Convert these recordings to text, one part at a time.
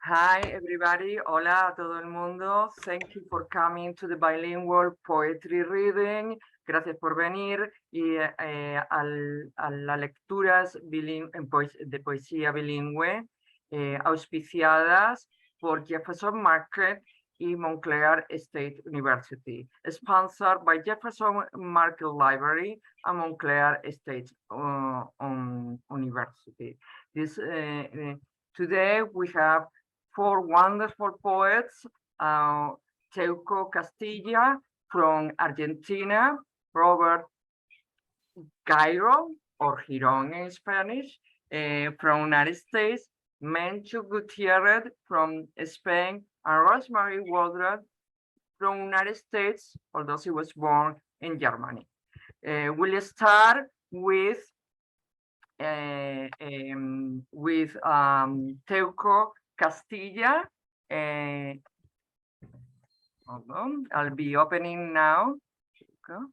Hi, everybody. Hola a todo el mundo. Thank you for coming to the Bilingual Poetry Reading. Gracias por venir y a las lecturas de poesía bilingüe auspiciadas por Jefferson Market y Montclair State University, sponsored by Jefferson Market Library and Montclair State University. Today we have 4 wonderful poets, Teuco Castilla from Argentina, Robert Giron, or Giron in Spanish, from United States, Menchu Gutiérrez from Spain, and Rosmarie Waldrop from United States, although she was born in Germany. We'll start with Teuco Castilla. Hold on, I'll be opening now. Okay.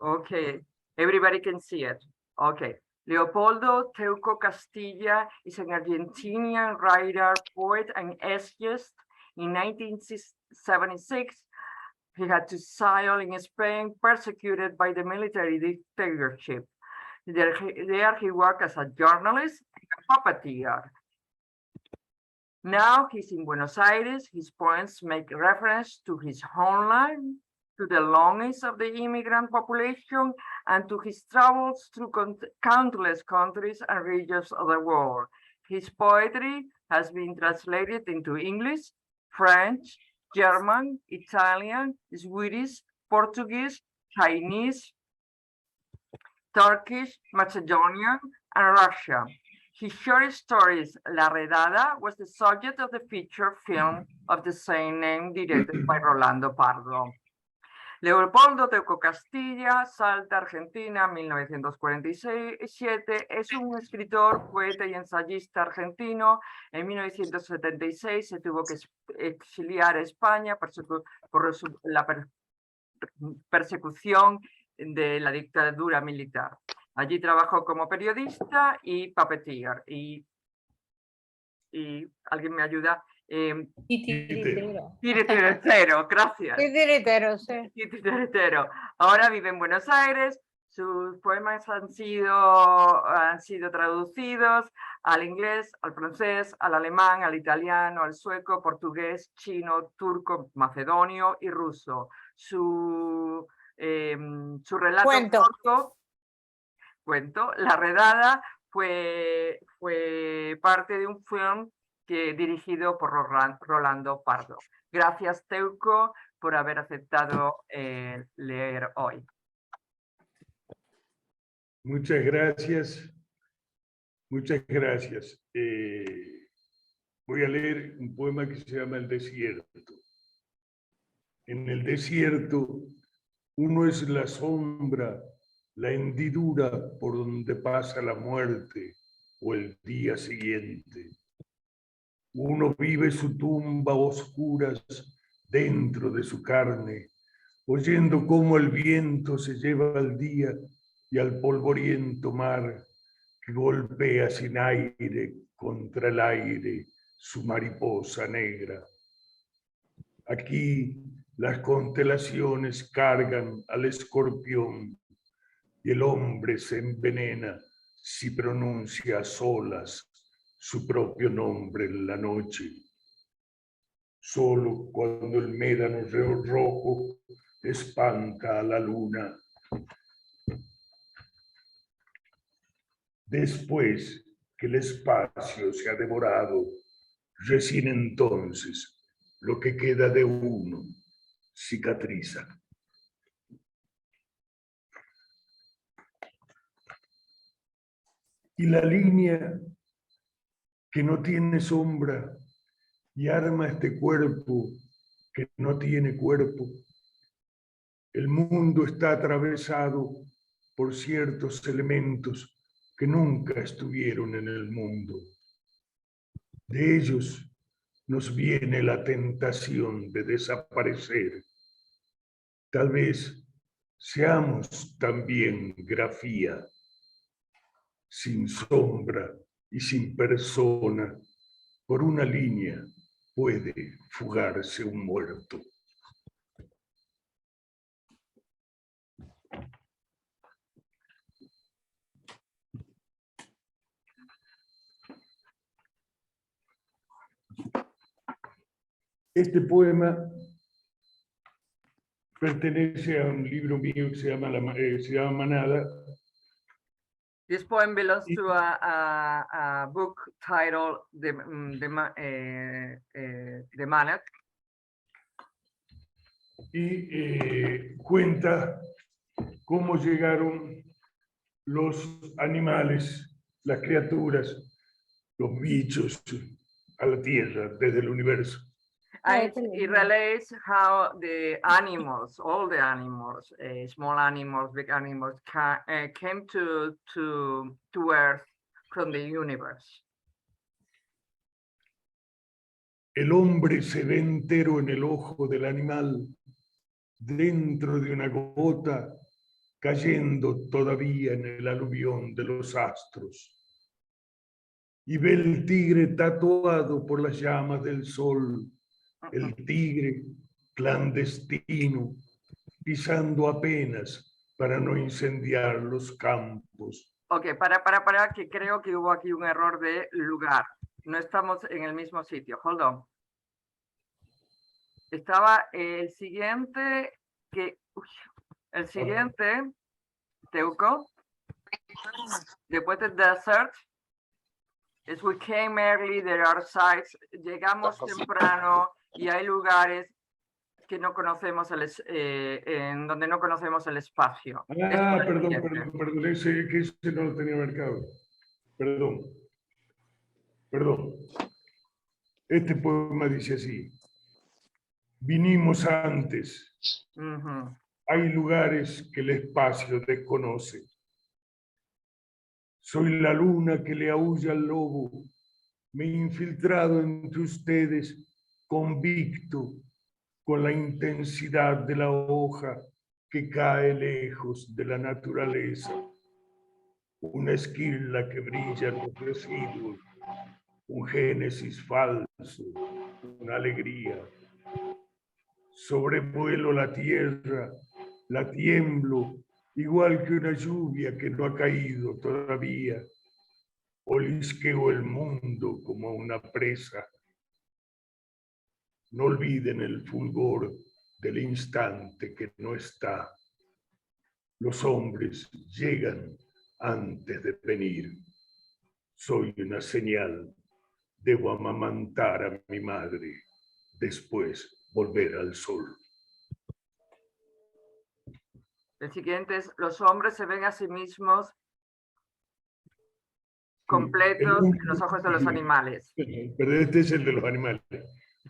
Okay, everybody can see it. Okay, Leopoldo Teuco Castilla is an Argentinian writer, poet, and essayist. In 1976, he had to exile in Spain, persecuted by the military dictatorship. There he worked as a journalist and a puppeteer. Now he's in Buenos Aires. His poems make reference to his homeland, to the longings of the immigrant population, and to his travels through countless countries and regions of the world. His poetry has been translated into English, French, German, Italian, Swedish, Portuguese, Chinese, Turkish, Macedonian, and Russian. His short stories, La Redada, was the subject of the feature film of the same name directed by Rolando Pardo. Leopoldo Teuco Castilla, Salta, Argentina, 1947, es un escritor, poeta y ensayista argentino. En 1976 se tuvo que exiliar a España por la persecución de la dictadura militar. Allí trabajó como periodista y puppeteer. Y ¿alguien me ayuda? Titiritero, gracias. Titiritero, sí. Titiritero. Ahora vive en Buenos Aires. Sus poemas han sido traducidos al inglés, al francés, al alemán, al italiano, al sueco, portugués, chino, turco, macedonio y ruso. Su relato cuento, La Redada, fue parte de un film dirigido por Rolando Pardo. Gracias, Teuco, por haber aceptado leer hoy. Muchas gracias. Muchas gracias. Voy a leer un poema que se llama El desierto. En el desierto, uno es la sombra, la hendidura por donde pasa la muerte o el día siguiente. Uno vive su tumba a oscuras dentro de su carne, oyendo cómo el viento se lleva al día y al polvoriento mar que golpea sin aire contra el aire su mariposa negra. Aquí las constelaciones cargan al escorpión y el hombre se envenena si pronuncia a solas su propio nombre en la noche. Solo cuando el médano rojo espanta a la luna. Después que el espacio se ha devorado, recién entonces lo que queda de uno cicatriza. Y la línea que no tiene sombra y arma este cuerpo que no tiene cuerpo. El mundo está atravesado por ciertos elementos que nunca estuvieron en el mundo. De ellos nos viene la tentación de desaparecer. Tal vez seamos también grafía, sin sombra y sin persona. Por una línea puede fugarse un muerto. Este poema pertenece a un libro mío que se llama Manada. This poem belongs to a book titled The Manet. Y cuenta cómo llegaron los animales, las criaturas, los bichos a la Tierra desde el universo. And it relates how the animals, all the animals, small animals, big animals, came to Earth from the universe. El hombre se ve entero en el ojo del animal, dentro de una gota, cayendo todavía en el aluvión de los astros. Y ve el tigre tatuado por las llamas del sol, el tigre clandestino, pisando apenas para no incendiar los campos. Ok, para, que creo que hubo aquí un error de lugar. No estamos en el mismo sitio. Hold on. Estaba el siguiente que... el siguiente, Teuco. Después del desert. As we came early, there are sites. Llegamos temprano y hay lugares que no conocemos en donde no conocemos el espacio. Perdón, ese no lo tenía marcado. Perdón. Este poema dice así: vinimos antes. Hay lugares que el espacio desconoce. Soy la luna que le aúlla al lobo. Me he infiltrado entre ustedes, convicto, con la intensidad de la hoja que cae lejos de la naturaleza. Una esquila que brilla en los residuos, un génesis falso, una alegría. Sobrevuelo la tierra, la tiemblo, igual que una lluvia que no ha caído todavía. Olisqueo el mundo como una presa. No olviden el fulgor del instante que no está. Los hombres llegan antes de venir. Soy una señal. Debo amamantar a mi madre, después volver al sol. El siguiente es: los hombres se ven a sí mismos completos en los ojos de los animales. Pero este es el de los animales.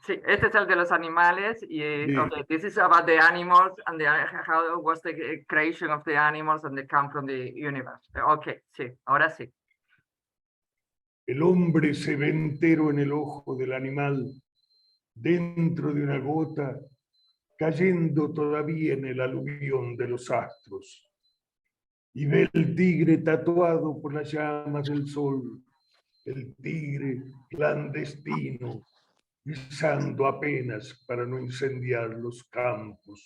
Sí, este es el de los animales. Y, okay, this is about the animals and how was the creation of the animals and they come from the universe. Okay, sí, ahora sí. El hombre se ve entero en el ojo del animal, dentro de una gota, cayendo todavía en el aluvión de los astros. Y ve el tigre tatuado por las llamas del sol, el tigre clandestino, pisando apenas para no incendiar los campos.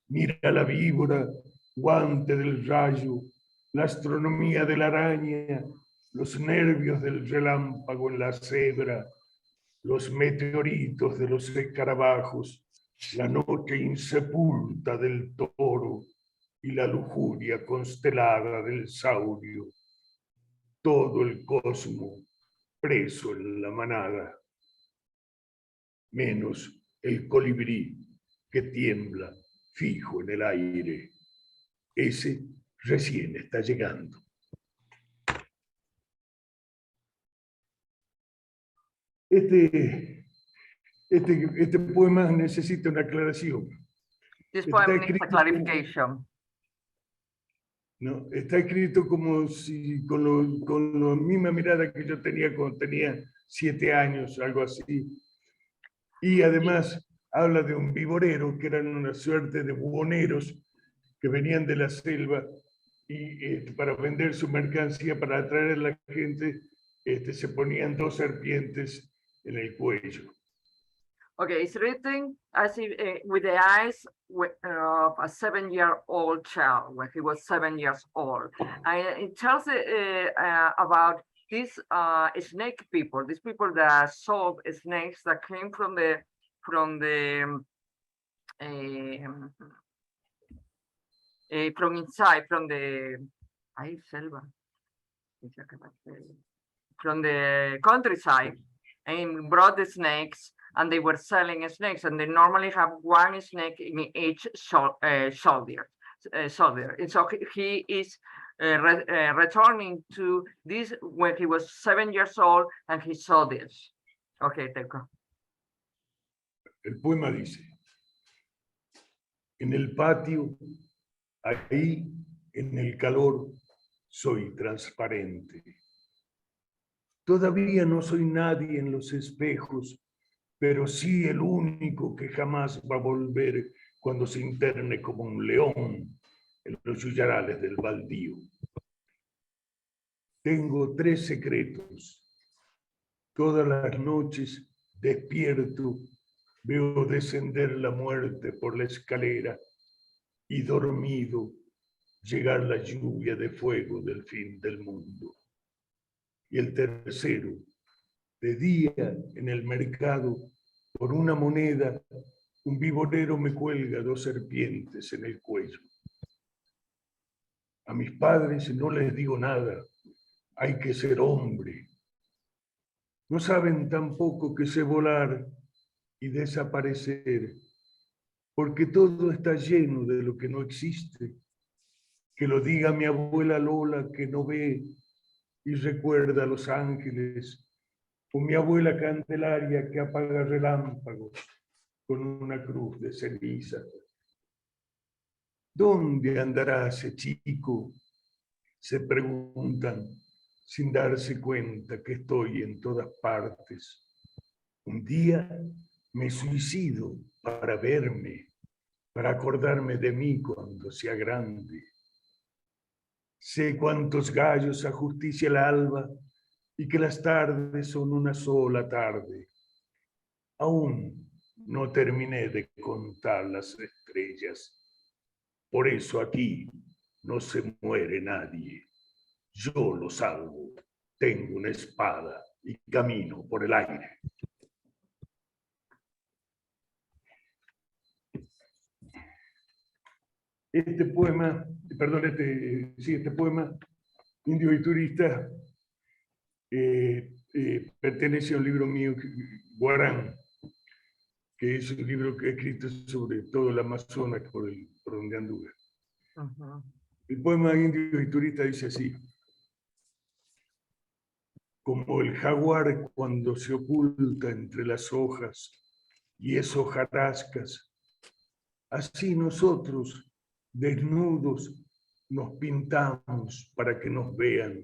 Mira la víbora, guante del rayo, la astronomía de la araña, los nervios del relámpago en la cebra, los meteoritos de los escarabajos, la noche insepulta del toro y la lujuria constelada del saurio. Todo el cosmos preso en la manada, menos el colibrí que tiembla fijo en el aire. Ese recién está llegando. Este poema necesita una aclaración. This poem needs a clarification. ¿no? Está escrito como si con la misma mirada que yo tenía cuando tenía 7 años, algo así. Y además habla de un viborero, que eran una suerte de buhoneros que venían de la selva y para vender su mercancía, para atraer a la gente, se ponían 2 serpientes en el cuello. Okay, it's written as if with the eyes of a 7-year-old child when he was 7 years old. And it tells about these snake people, these people that sold snakes that came from inside, from the from the countryside, and brought the snakes, and they were selling snakes, and they normally have one snake in each shoulder. And so he is returning to this when he was 7 years old, and he saw this. Okay, Teuco. El poema dice: en el patio, ahí en el calor, soy transparente. Todavía no soy nadie en los espejos, pero sí el único que jamás va a volver cuando se interne como un león en los yuyarales del baldío. Tengo 3 secretos. Todas las noches despierto, veo descender la muerte por la escalera y dormido llegar la lluvia de fuego del fin del mundo. Y el tercero, de día en el mercado, por una moneda, un viborero me cuelga 2 serpientes en el cuello. A mis padres no les digo nada, hay que ser hombre. No saben tampoco que sé volar y desaparecer, porque todo está lleno de lo que no existe. Que lo diga mi abuela Lola, que no ve y recuerda a los ángeles, o mi abuela Candelaria, que apaga relámpagos con una cruz de ceniza. ¿Dónde andará ese chico? Se preguntan sin darse cuenta que estoy en todas partes. Un día me suicido para verme, para acordarme de mí cuando sea grande. Sé cuántos gallos ajusticia el alba y que las tardes son una sola tarde. Aún no terminé de contar las estrellas. Por eso aquí no se muere nadie. Yo lo salvo. Tengo una espada y camino por el aire. Este poema, Indio y Turista, pertenece a un libro mío, Guarán, que es un libro que he escrito sobre todo el Amazonas por donde anduve. El poema Indio y Turista dice así: como el jaguar cuando se oculta entre las hojas y es hojarascas, así nosotros, desnudos, nos pintamos para que nos vean.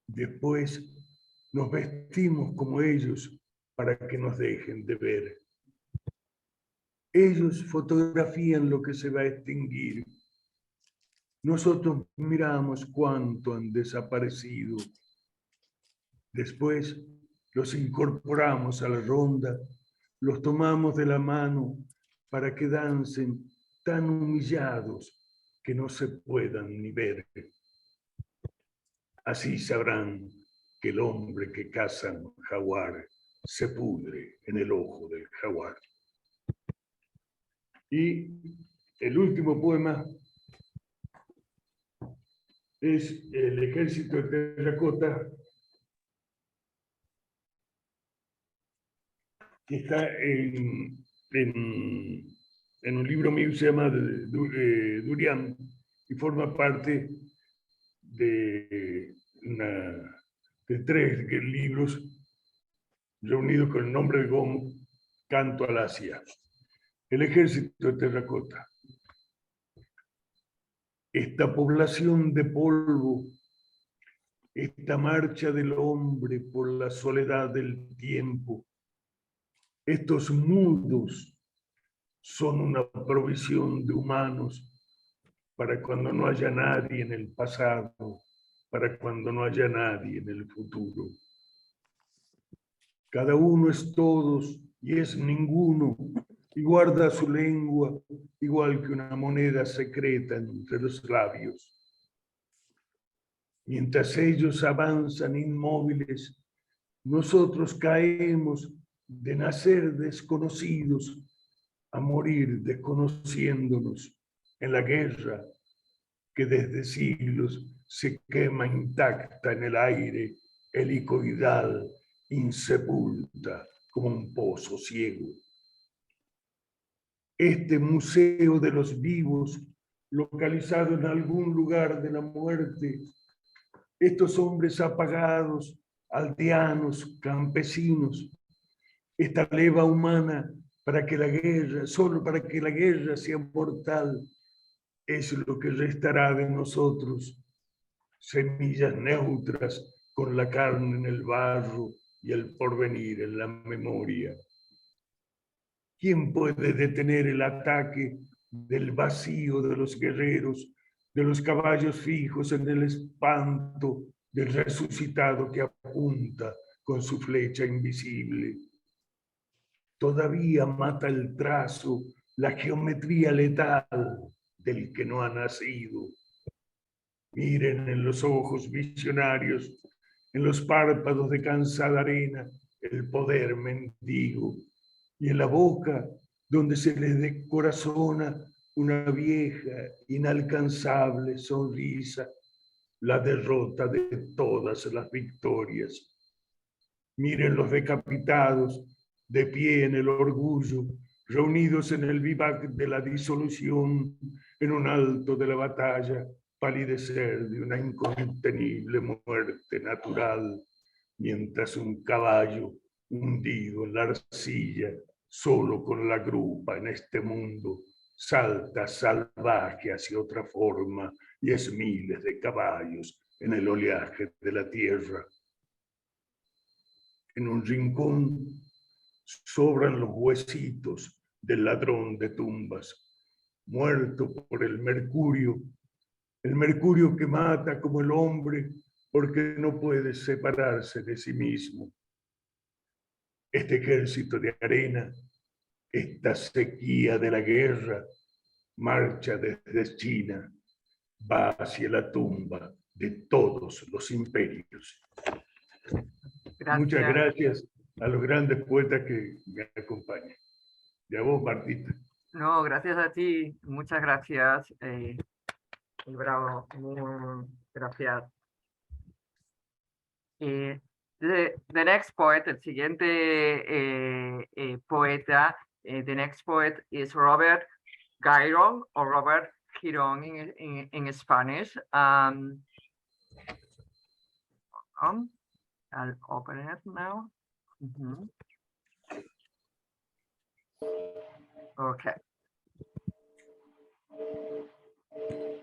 Después nos vestimos como ellos para que nos dejen de ver. Ellos fotografían lo que se va a extinguir. Nosotros miramos cuánto han desaparecido. Después los incorporamos a la ronda, los tomamos de la mano para que dancen tan humillados que no se puedan ni ver. Así sabrán que el hombre que caza un jaguar se pudre en el ojo del jaguar. Y el último poema es El ejército de terracota, que está en un libro mío que se llama Durian, y forma parte de 3 libros reunidos con el nombre de Gomo, Canto al Asia. El ejército de terracota. esta población de polvo, esta marcha del hombre por la soledad del tiempo, estos mudos son una provisión de humanos para cuando no haya nadie en el pasado, para cuando no haya nadie en el futuro. Cada uno es todos y es ninguno, y guarda su lengua igual que una moneda secreta entre los labios. Mientras ellos avanzan inmóviles, nosotros caemos de nacer desconocidos a morir desconociéndonos en la guerra que desde siglos se quema intacta en el aire, helicoidal, insepulta como un pozo ciego. Este museo de los vivos, localizado en algún lugar de la muerte, estos hombres apagados, aldeanos, campesinos, esta leva humana para que la guerra, solo para que la guerra sea mortal, es lo que restará de nosotros, semillas neutras con la carne en el barro y el porvenir en la memoria. ¿Quién puede detener el ataque del vacío de los guerreros, de los caballos fijos en el espanto del resucitado que apunta con su flecha invisible? Todavía mata el trazo, la geometría letal del que no ha nacido. Miren en los ojos visionarios, en los párpados de cansada arena, el poder mendigo, y en la boca donde se les descorazona una vieja, inalcanzable sonrisa, la derrota de todas las victorias. Miren los decapitados, de pie en el orgullo, reunidos en el vivac de la disolución, en un alto de la batalla, palidecer de una incontenible muerte natural, mientras un caballo hundido en la arcilla, solo con la grupa en este mundo, salta salvaje hacia otra forma y es miles de caballos en el oleaje de la tierra. En un rincón sobran los huesitos del ladrón de tumbas, muerto por el mercurio que mata como el hombre porque no puede separarse de sí mismo. Este ejército de arena, esta sequía de la guerra, marcha desde China, va hacia la tumba de todos los imperios. Gracias. Muchas gracias a los grandes poetas que me acompañan. Y a vos, Martita. No, gracias a ti. Muchas gracias. Bravo. Gracias. The next poet, el siguiente poeta, the next poet is Robert Giron, or Robert Giron in Spanish. I'll open it now. Okay.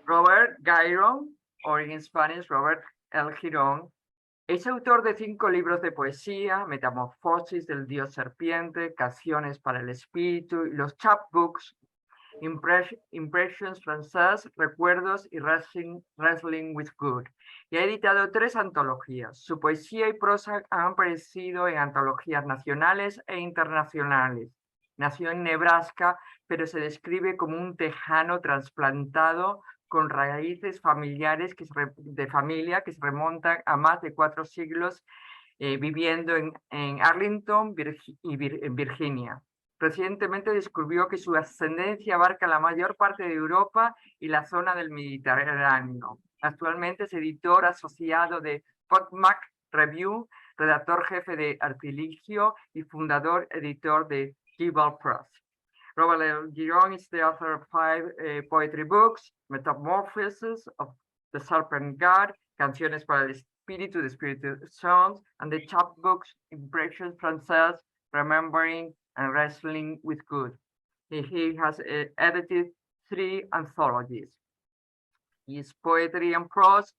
Robert Giron, or in Spanish, Robert L. Giron, es autor de 5 libros de poesía: Metamorfosis del Dios Serpiente, Canciones para el Espíritu, y los chapbooks, Impressions Francés, Recuerdos y Wrestling with Good. Y ha editado 3 antologías. Su poesía y prosa han aparecido en antologías nacionales e internacionales. Nació en Nebraska, pero se describe como un tejano trasplantado con raíces familiares de familia que se remontan a más de 4 siglos, viviendo en Arlington, en Virginia. Recientemente descubrió que su ascendencia abarca la mayor parte de Europa y la zona del Mediterráneo. Actualmente es editor asociado de PodMac Review, redactor jefe de Artiligio y fundador editor de Giron Press. Robert L. Giron is the author of 5 poetry books: Metamorphosis of the Serpent God, Canciones para el Espíritu, The Spirit Songs, and the chapbooks Impressions Francés, Remembering and Wrestling with Good. He has edited 3 anthologies. His poetry and prose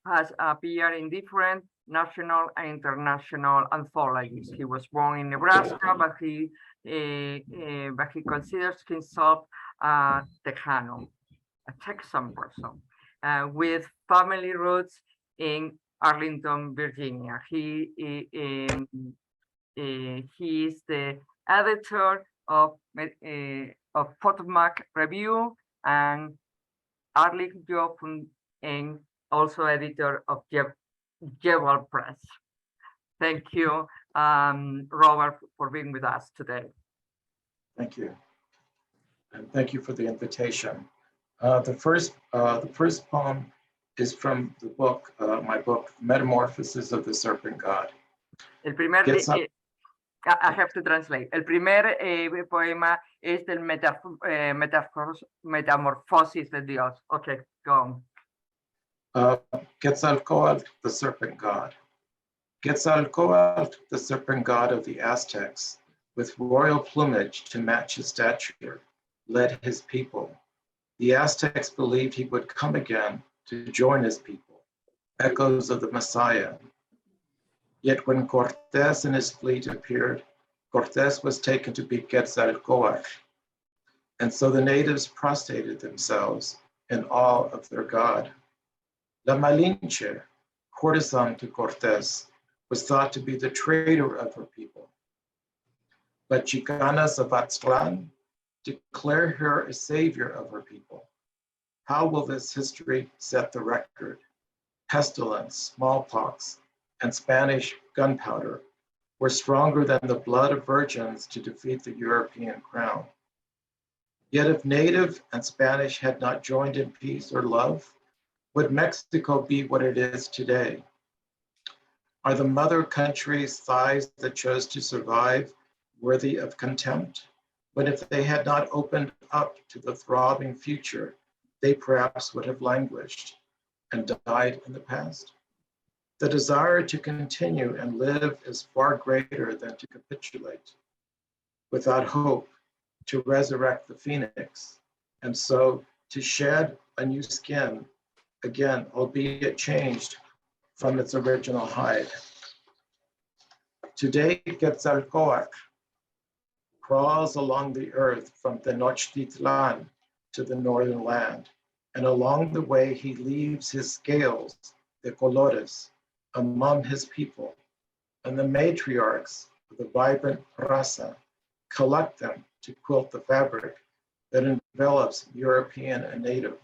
has appeared in different national and international anthologies. He was born in Nebraska, but he considers himself a Tejano, a Texan person, with family roots in Arlington, Virginia. He is the editor of Potomac Review and Arlington, and also editor of Giron Press. Thank you, Robert, for being with us today. Thank you, and thank you for the invitation. The first poem is from the book, my book, Metamorphosis of the Serpent God. El primer, I have to translate. El primer poema es del Metamorfosis de Dios. Okay, go on. Quetzalcoatl, the Serpent God. Quetzalcoatl, the Serpent God of the Aztecs, with royal plumage to match his stature, led his people. The Aztecs believed he would come again to join his people, echoes of the Messiah. Yet when Cortés and his fleet appeared, Cortés was taken to be Quetzalcoatl, and so the natives prostrated themselves in awe of their god. La Malinche, courtesan to Cortés, was thought to be the traitor of her people. But Chicanas of Aztlán declare her a savior of her people. How will this history set the record? Pestilence, smallpox, and Spanish gunpowder were stronger than the blood of virgins to defeat the European crown. Yet if native and Spanish had not joined in peace or love, would Mexico be what it is today? Are the mother country's thighs that chose to survive worthy of contempt? But if they had not opened up to the throbbing future, they perhaps would have languished and died in the past. The desire to continue and live is far greater than to capitulate. Without hope, to resurrect the phoenix, and so to shed a new skin, again, albeit changed from its original hide. Today, Quetzalcoatl crawls along the earth from Tenochtitlan to the northern land, and along the way he leaves his scales, the colores, among his people, and the matriarchs of the vibrant raza collect them to quilt the fabric that envelops European and native,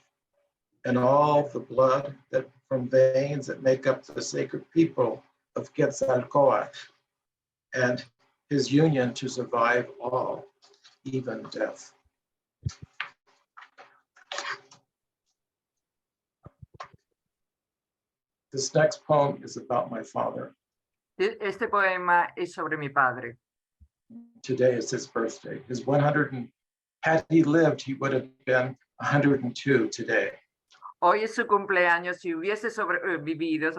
and all the blood that from veins that make up the sacred people of Quetzalcoatl, and his union to survive all, even death. This next poem is about my father. Este poema es sobre mi padre. Today is his birthday. His 100, and had he lived, he would have been 102 today. Hoy es su cumpleaños. Si hubiese sobrevivido,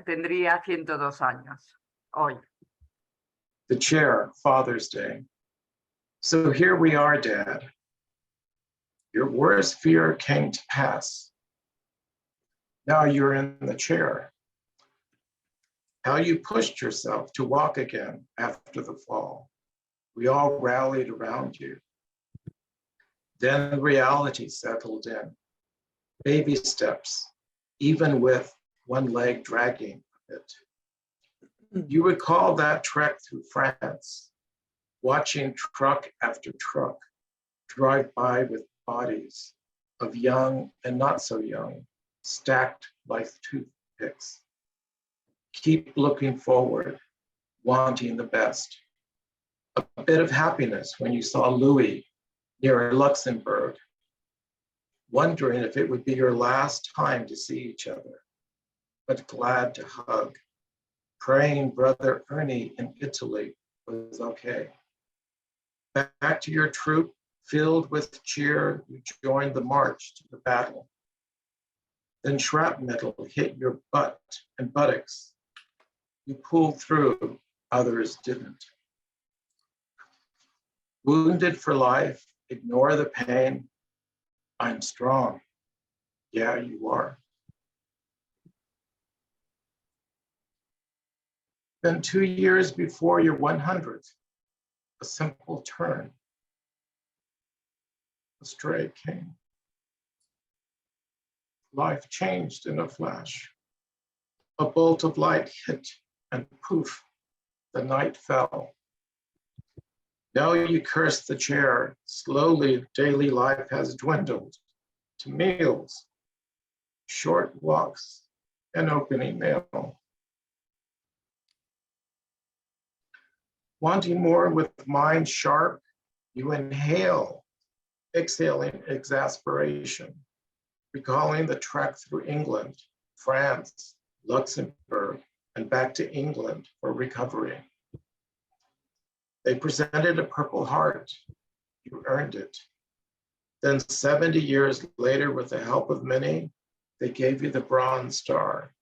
tendría 102 años. Hoy. The chair, Father's Day. So here we are, Dad. Your worst fear came to pass. Now you're in the chair. How you pushed yourself to walk again after the fall. We all rallied around you. Then reality settled in. Baby steps, even with one leg dragging a bit. You recall that trek through France, watching truck after truck drive by with bodies of young and not so young, stacked like toothpicks. Keep looking forward, wanting the best. A bit of happiness when you saw Louis near Luxembourg, wondering if it would be your last time to see each other, but glad to hug, praying Brother Ernie in Italy was okay. Back to your troop, filled with cheer, you joined the march to the battle. Then shrapnel hit your butt and buttocks. You pulled through, others didn't. Wounded for life, ignore the pain. I'm strong. Yeah, you are. Then 2 years before your 100th, a simple turn. A stray came. Life changed in a flash. A bolt of light hit, and poof, the night fell. Now you curse the chair. Slowly, daily life has dwindled to meals, short walks, and opening mail. Wanting more with mind sharp, you inhale, exhaling exasperation, recalling the trek through England, France, Luxembourg, and back to England for recovery. They presented a Purple Heart. You earned it. Then 70 years later, with the help of many, they gave you the Bronze Star.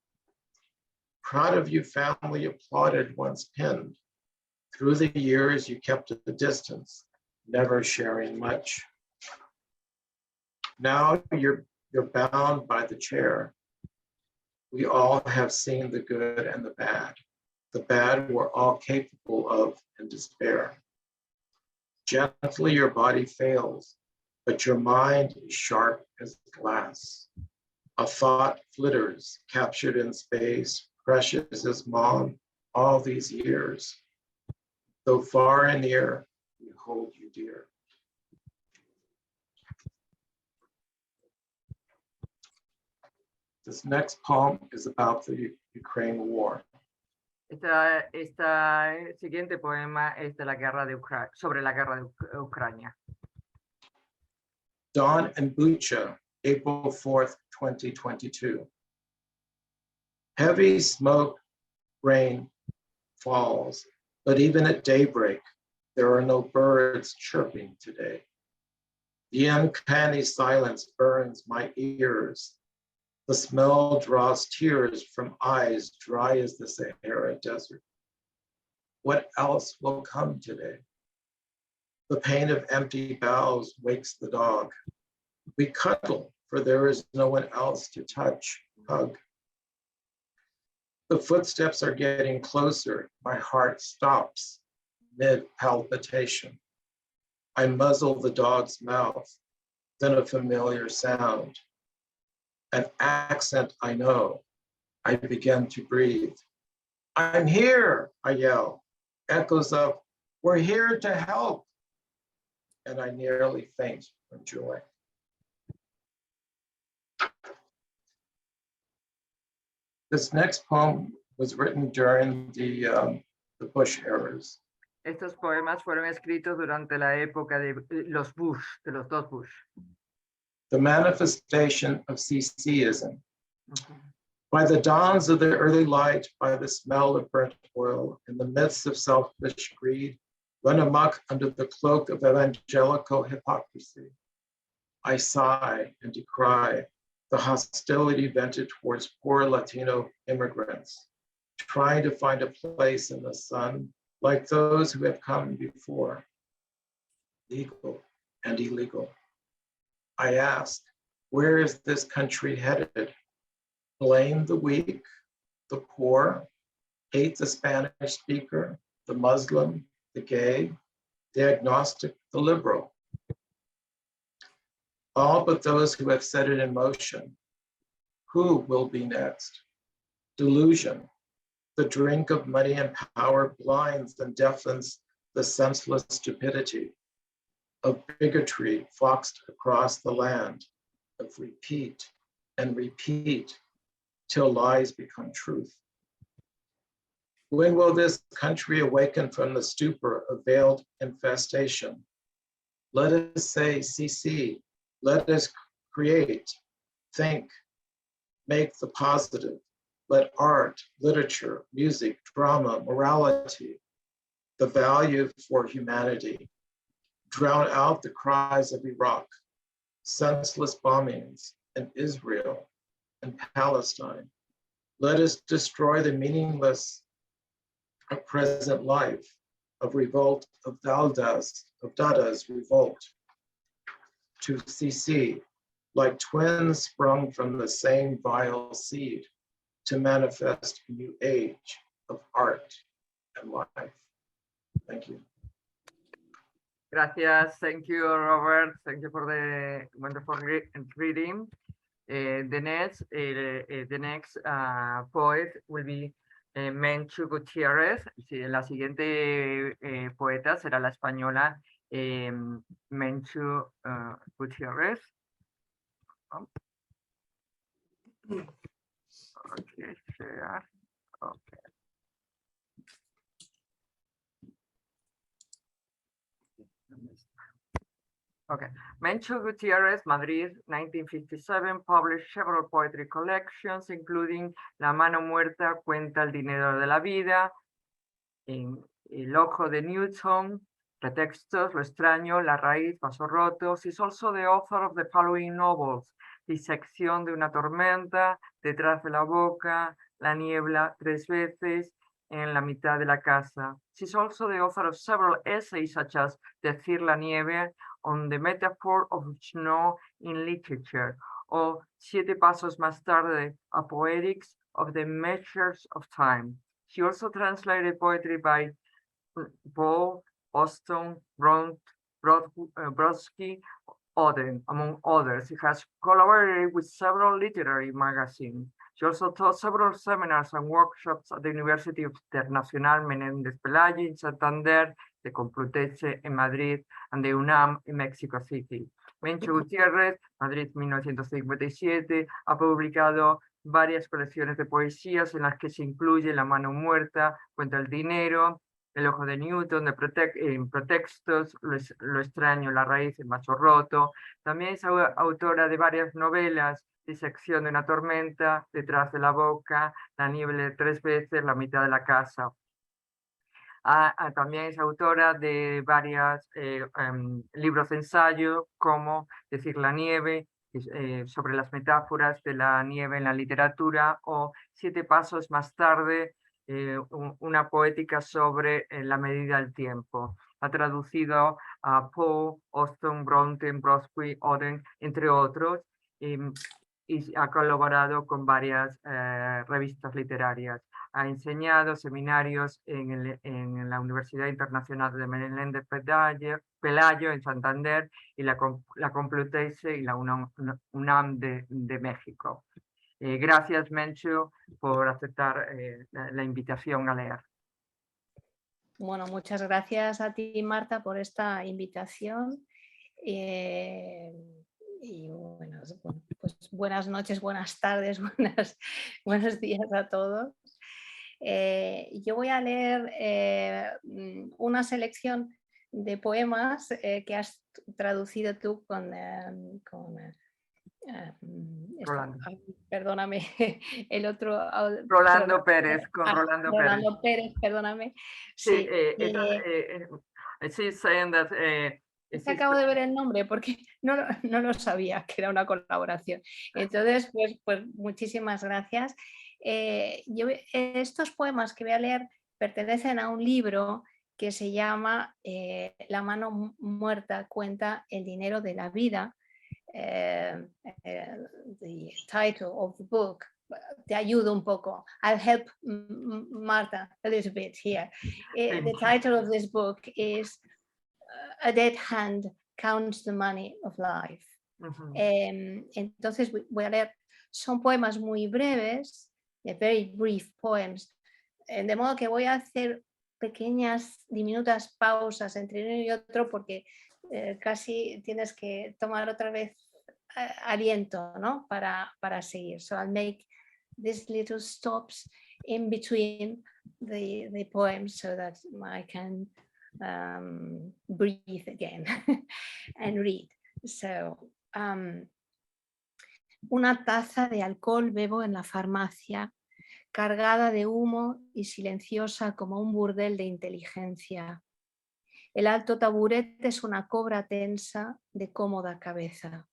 Proud of you, family applauded once pinned. Through the years, you kept at a distance, never sharing much. Now you're bound by the chair. We all have seen the good and the bad. The bad we're all capable of in despair. Gently your body fails, but your mind is sharp as glass. A thought flitters, captured in space, precious as mom, all these years. Though far and near, we hold you dear. This next poem is about the Ukraine war. El siguiente poema es de la guerra de sobre la guerra de Ucrania. Dawn in Bucha, April 4th, 2022. Heavy smoke, rain falls, but even at daybreak, there are no birds chirping today. The uncanny silence burns my ears. The smell draws tears from eyes dry as the Sahara Desert. What else will come today? The pain of empty bowels wakes the dog. We cuddle, for there is no one else to touch, hug. The footsteps are getting closer. My heart stops mid-palpitation. I muzzle the dog's mouth, then a familiar sound. An accent I know. I begin to breathe. I'm here, I yell. Echoes of, we're here to help. And I nearly faint from joy. This next poem was written during the Bush eras. Estos poemas fueron escritos durante la época de los Bush, de los dos Bush. The manifestation of CCism. By the dawns of the early light, by the smell of burnt oil, in the midst of selfish greed, run amok under the cloak of evangelical hypocrisy. I sigh and decry the hostility vented towards poor Latino immigrants, trying to find a place in the sun like those who have come before, legal and illegal. I ask, where is this country headed? Blame the weak, the poor, hate the Spanish speaker, the Muslim, the gay, the agnostic, the liberal. All but those who have set it in motion. Who will be next? Delusion. The drink of money and power blinds and deafens the senseless stupidity of bigotry foxed across the land, of repeat and repeat till lies become truth. When will this country awaken from the stupor of veiled infestation? Let us say CC, let us create, think, make the positive. Let art, literature, music, drama, morality, the value for humanity, drown out the cries of Iraq, senseless bombings in Israel and Palestine. Let us destroy the meaningless of present life, of revolt, of Dada's revolt. To CC, like twins sprung from the same vile seed, to manifest a new age of art and life. Thank you. Gracias. Thank you, Robert. Thank you for the wonderful reading. The next poet will be Menchu Gutiérrez. La siguiente poeta será la española Menchu Gutiérrez. Okay, share. Okay. Okay. Menchu Gutiérrez, Madrid, 1957, published several poetry collections, including La mano muerta cuenta el dinero de la vida, en El ojo de Newton, Pretextos, Lo extraño, La raíz, Vasos rotos. Is also the author of the following novels: Disección de una tormenta, Detrás de la boca, La niebla, Tres veces, En la mitad de la casa. She's also the author of several essays such as Decir la nieve, On the metaphor of snow in literature, o Siete pasos más tarde, A poetics of the measures of time. She also translated poetry by Poe, Austen, Brodsky, Oden, among others. She has collaborated with several literary magazines. She also taught several seminars and workshops at the University of Internacional Menéndez Pelayo in Santander, the Complutense en Madrid, and the UNAM in Mexico City. Menchu Gutiérrez, Madrid 1957, ha publicado varias colecciones de poesías en las que se incluye La mano muerta, Cuenta el dinero, El ojo de Newton, Pretextos, Lo extraño, La raíz, El vaso roto. También es autora de varias novelas: Disección de una tormenta, Detrás de la boca, La niebla de tres veces, La mitad de la casa. También es autora de varios libros de ensayo, como Decir la nieve, sobre las metáforas de la nieve en la literatura, o Siete pasos más tarde, una poética sobre la medida del tiempo. Ha traducido a Poe, Austen, Bronte, Brodsky, Oden, entre otros, y ha colaborado con varias revistas literarias. Ha enseñado seminarios en la Universidad Internacional de Menéndez Pelayo en Santander y la Complutense y la UNAM de México. Gracias, Menchu, por aceptar la invitación a leer. Bueno, muchas gracias a ti, Marta, por esta invitación. Y bueno, pues buenas noches, buenas tardes, buenos días a todos. Yo voy a leer una selección de poemas que has traducido tú con Rolando. Perdóname, el otro... Rolando Pérez, con Rolando Pérez, perdóname. Sí, Sí, saying that, es que acabo de ver el nombre porque no lo sabía que era una colaboración. Entonces, pues muchísimas gracias. Estos poemas que voy a leer pertenecen a un libro que se llama La mano muerta cuenta el dinero de la vida. The title of the book, te ayudo un poco. I'll help Marta a little bit here. The title of this book is A Dead Hand Counts the Money of Life. Entonces voy a leer, son poemas muy breves, very brief poems, de modo que voy a hacer pequeñas, diminutas pausas entre uno y otro porque casi tienes que tomar otra vez aliento, ¿no? para seguir. So I'll make these little stops in between the poems so that I can breathe again and read. So, una taza de alcohol bebo en la farmacia, cargada de humo y silenciosa como un burdel de inteligencia. El alto taburete es una cobra tensa de cómoda cabeza.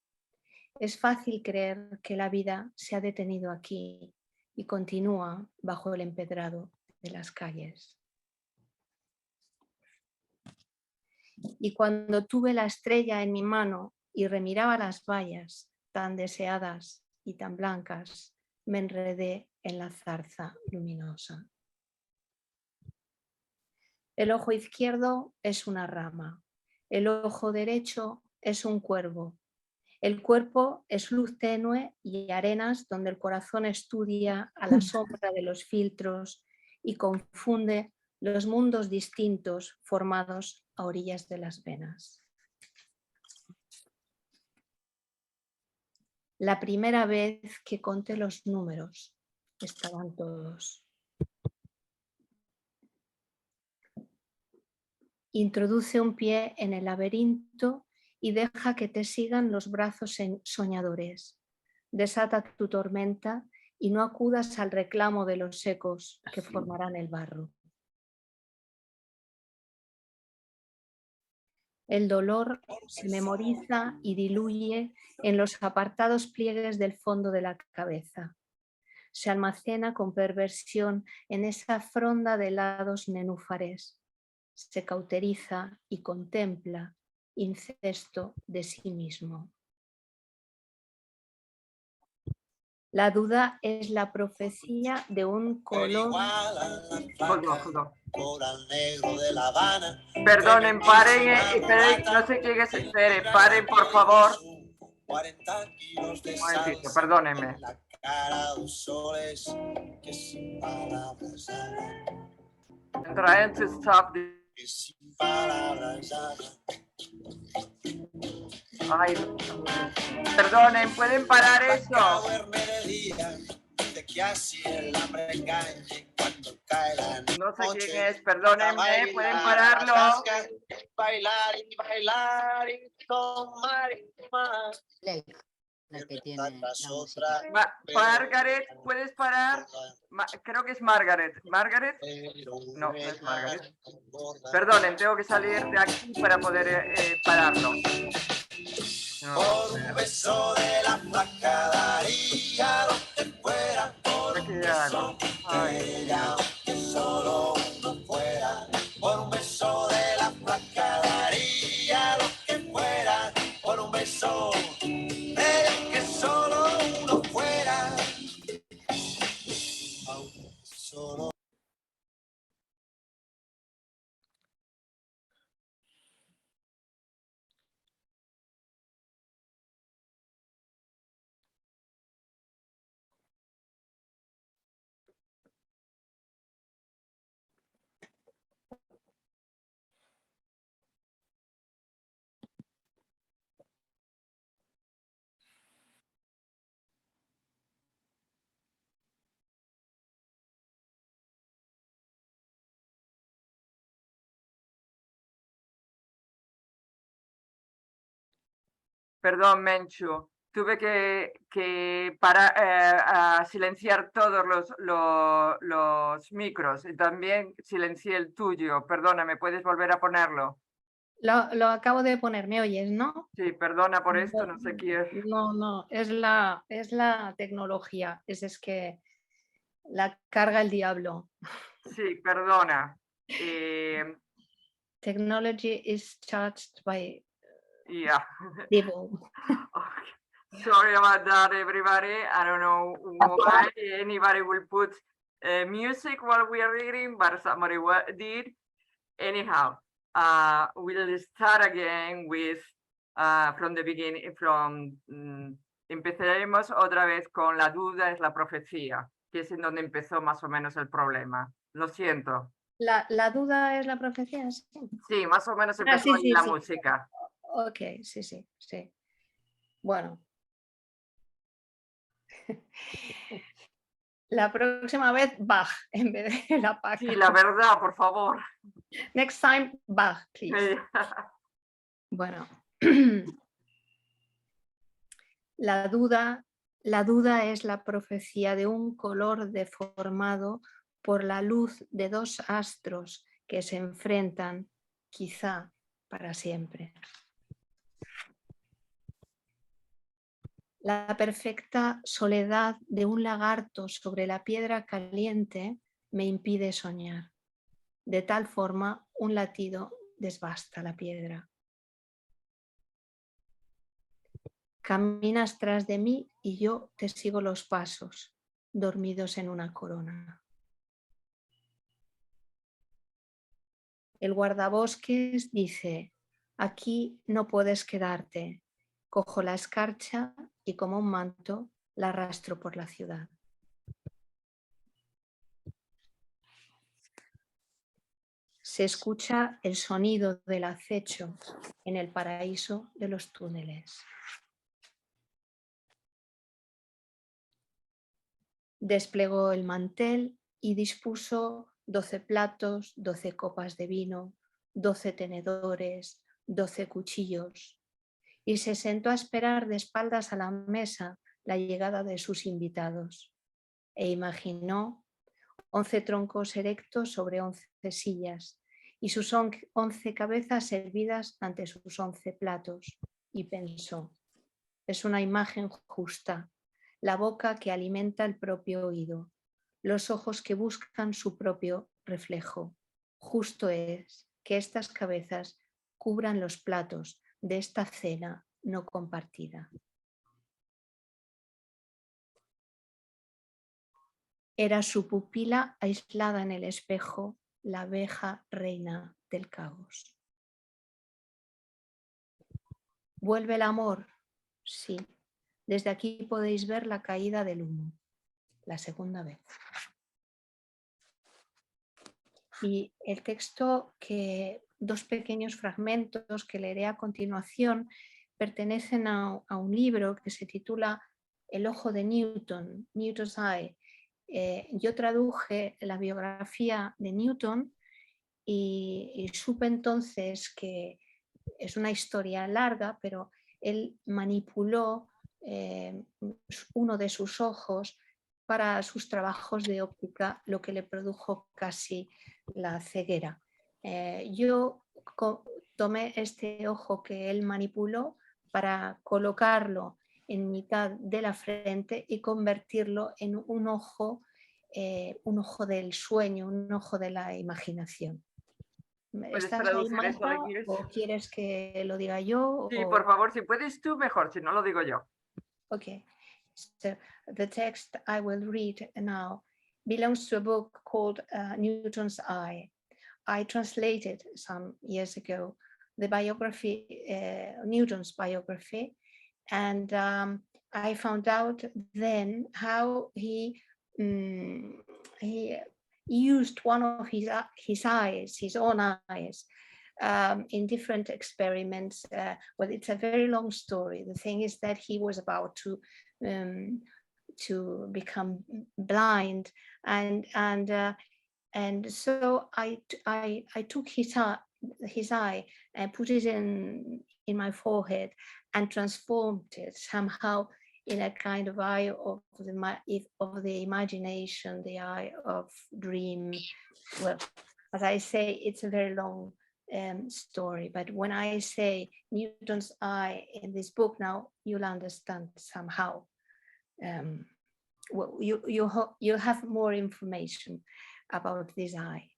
Es fácil creer que la vida se ha detenido aquí y continúa bajo el empedrado de las calles. Y cuando tuve la estrella en mi mano y remiraba las vallas, tan deseadas y tan blancas, me enredé en la zarza luminosa. El ojo izquierdo es una rama, el ojo derecho es un cuervo. El cuerpo es luz tenue y arenas donde el corazón estudia a la sombra de los filtros y confunde los mundos distintos formados a orillas de las venas. La primera vez que conté los números, estaban todos. Introduce un pie en el laberinto y deja que te sigan los brazos soñadores. Desata tu tormenta y no acudas al reclamo de los ecos que formarán el barro. El dolor se memoriza y diluye en los apartados pliegues del fondo de la cabeza. Se almacena con perversión en esa fronda de helados nenúfares. Se cauteriza y contempla incesto de sí mismo. La duda es la profecía de un color. Perdonen, paren, no sé quién es, paren por favor. Un momentito, perdónenme. I'm trying to stop this. Ay, perdonen, ¿pueden parar eso? No sé quién es, perdónenme, ¿pueden pararlo? Bailar y bailar y tomar y tomar. La que tiene la música. Margaret, ¿puedes parar? Creo que es Margaret. ¿Margaret? No, no es Margaret. Perdonen, tengo que salir de aquí para poder pararlo. No. Por un beso de la flaca daría lo que fuera. Por un beso de ella, que solo uno fuera. Por un beso de la flaca daría lo que fuera. Por un beso de ella, que solo uno fuera. Solo. Perdón, Menchu. Tuve que parar, silenciar todos los micros y también silencié el tuyo. Perdona, ¿puedes volver a ponerlo? Lo acabo de poner, ¿me oyes, no? Sí, perdona por esto, no sé quién. No, es la tecnología, es que la carga el diablo. Sí, perdona. Technology is charged by Yeah. devil. Okay. Sorry about that, everybody. I don't know why anybody will put music while we are reading, but somebody did. Anyhow, we'll start again with from the beginning. Empezaremos otra vez con la duda es la profecía, que es en donde empezó más o menos el problema. Lo siento. La duda es la profecía, sí. Sí, más o menos empezó ahí la música. Ok, sí. Bueno. La próxima vez Bach en vez de la paca. Sí, la verdad, por favor. Next time Bach, please. Bueno. La duda es la profecía de un color deformado por la luz de dos astros que se enfrentan, quizá para siempre. La perfecta soledad de un lagarto sobre la piedra caliente me impide soñar. De tal forma, un latido desbasta la piedra. Caminas tras de mí y yo te sigo los pasos, dormidos en una corona. El guardabosques dice, aquí no puedes quedarte. Cojo la escarcha y como un manto la arrastro por la ciudad. Se escucha el sonido del acecho en el paraíso de los túneles. Desplegó el mantel y dispuso 12 platos, 12 copas de vino, 12 tenedores, 12 cuchillos, y se sentó a esperar de espaldas a la mesa la llegada de sus invitados, e imaginó 11 troncos erectos sobre 11 sillas, y sus 11 cabezas servidas ante sus 11 platos, y pensó, es una imagen justa, la boca que alimenta el propio oído, los ojos que buscan su propio reflejo. Justo es que estas cabezas cubran los platos de esta cena no compartida. Era su pupila aislada en el espejo, la abeja reina del caos. ¿Vuelve el amor? Sí. Desde aquí podéis ver la caída del humo, la segunda vez. Y el texto, dos pequeños fragmentos que leeré a continuación, pertenecen a un libro que se titula El ojo de Newton, Newton's Eye. Yo traduje la biografía de Newton y supe entonces que es una historia larga, pero él manipuló uno de sus ojos para sus trabajos de óptica, lo que le produjo casi la ceguera. Yo tomé este ojo que él manipuló para colocarlo en mitad de la frente y convertirlo en un ojo del sueño, un ojo de la imaginación. ¿Puedes ¿Estás ahí, traducir eso Marta, al inglés? o quieres que lo diga yo? Sí, por favor, si puedes tú, mejor, si no lo digo yo. Okay, so the text I will read now belongs to a book called Newton's Eye. I translated some years ago the biography, Newton's biography, and I found out then how he used one of his eyes, his own eyes, in different experiments. Well, it's a very long story. The thing is that he was about to become blind, and so I took his eye and put it in my forehead and transformed it somehow in a kind of eye of the imagination, the eye of dream. Well, as I say, it's a very long story, but when I say Newton's eye in this book now, you'll understand somehow. Well, you have more information about this eye.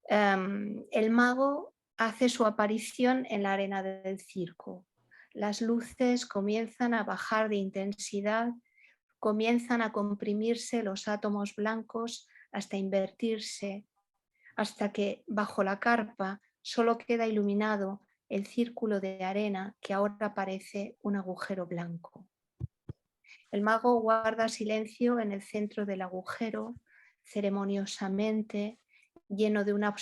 El mago hace su aparición en la arena del circo. Las luces comienzan a bajar de intensidad, comienzan a comprimirse los átomos blancos hasta invertirse, hasta que bajo la carpa solo queda iluminado el círculo de arena que ahora parece un agujero blanco. El mago guarda silencio en el centro del agujero, ceremoniosamente, lleno de una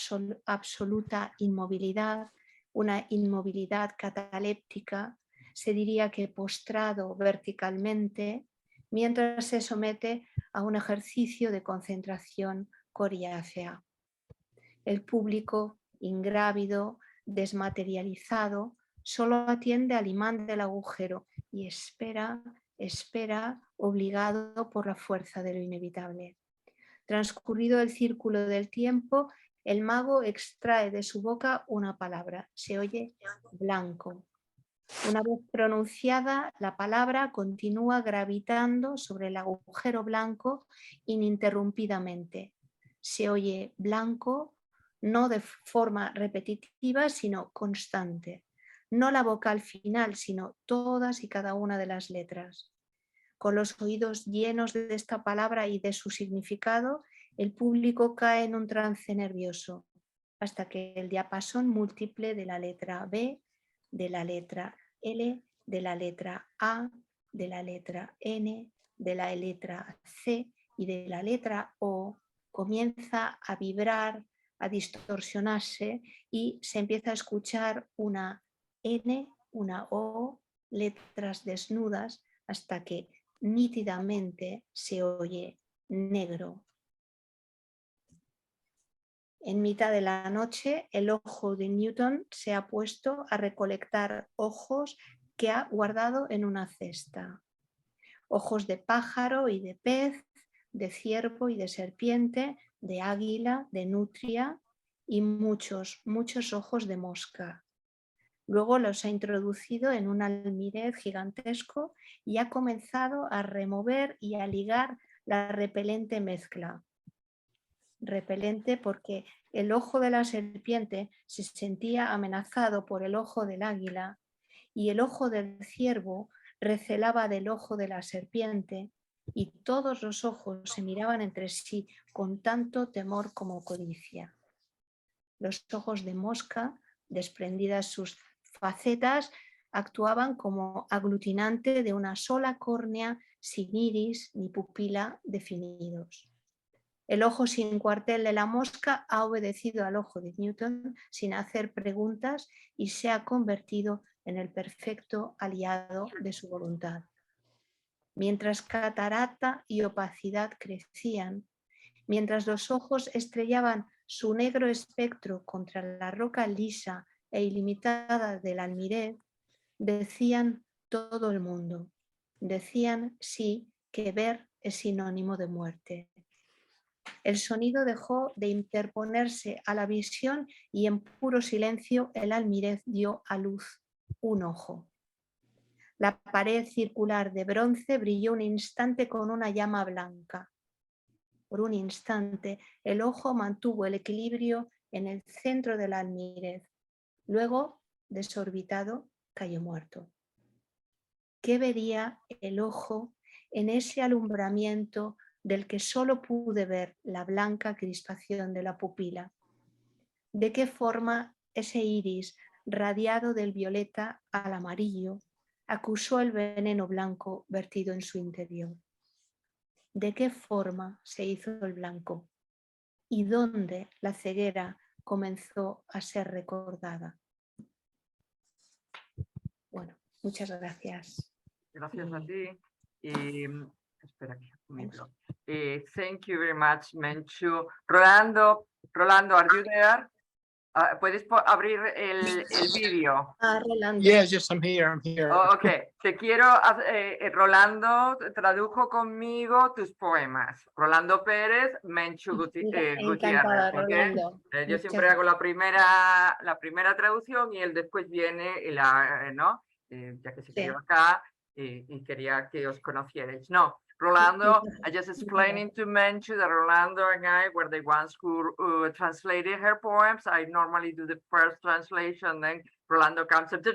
absoluta inmovilidad, una inmovilidad cataléptica, se diría que postrado verticalmente, mientras se somete a un ejercicio de concentración coriácea. El público, ingrávido, desmaterializado, solo atiende al imán del agujero y espera, obligado por la fuerza de lo inevitable. Transcurrido el círculo del tiempo, el mago extrae de su boca una palabra. Se oye blanco. Una vez pronunciada, la palabra continúa gravitando sobre el agujero blanco ininterrumpidamente. Se oye blanco, no de forma repetitiva, sino constante. no la vocal final, sino todas y cada una de las letras. Con los oídos llenos de esta palabra y de su significado, el público cae en un trance nervioso, hasta que el diapasón múltiple de la letra B, de la letra L, de la letra A, de la letra N, de la letra C y de la letra O comienza a vibrar, a distorsionarse y se empieza a escuchar una N, una O, letras desnudas, hasta que nítidamente se oye negro. En mitad de la noche, el ojo de Newton se ha puesto a recolectar ojos que ha guardado en una cesta. Ojos de pájaro y de pez, de ciervo y de serpiente, de águila, de nutria y muchos, muchos ojos de mosca. Luego los ha introducido en un almirez gigantesco y ha comenzado a remover y a ligar la repelente mezcla. Repelente porque el ojo de la serpiente se sentía amenazado por el ojo del águila y el ojo del ciervo recelaba del ojo de la serpiente y todos los ojos se miraban entre sí con tanto temor como codicia. Los ojos de mosca, desprendidas sus facetas, actuaban como aglutinante de una sola córnea sin iris ni pupila definidos. El ojo sin cuartel de la mosca ha obedecido al ojo de Newton sin hacer preguntas y se ha convertido en el perfecto aliado de su voluntad. Mientras catarata y opacidad crecían, mientras los ojos estrellaban su negro espectro contra la roca lisa e ilimitada del almirez, decían todo el mundo, decían sí que ver es sinónimo de muerte. El sonido dejó de interponerse a la visión y en puro silencio el almirez dio a luz un ojo. La pared circular de bronce brilló un instante con una llama blanca. Por un instante el ojo mantuvo el equilibrio en el centro del almirez. Luego, desorbitado, cayó muerto. ¿Qué vería el ojo en ese alumbramiento del que solo pude ver la blanca crispación de la pupila? ¿De qué forma ese iris, radiado del violeta al amarillo, acusó el veneno blanco vertido en su interior? ¿De qué forma se hizo el blanco? ¿Y dónde la ceguera comenzó a ser recordada? Bueno, muchas gracias. Gracias a ti. Espera aquí un minuto. Thank you very much, Menchu. Rolando, are you there? ¿Puedes abrir el vídeo? Rolando. Yes, I'm here. Oh, ok, te quiero, Rolando tradujo conmigo tus poemas. Rolando Pérez, Menchu Gutiérrez. Encantada, ¿Okay? Rolando. Yo siempre hago la primera traducción y él después viene, ¿no? Ya que se crió acá y quería que os conocierais. No, Rolando, I just explaining to Menchu that Rolando and I were the ones who translated her poems. I normally do the first translation, then Rolando comes and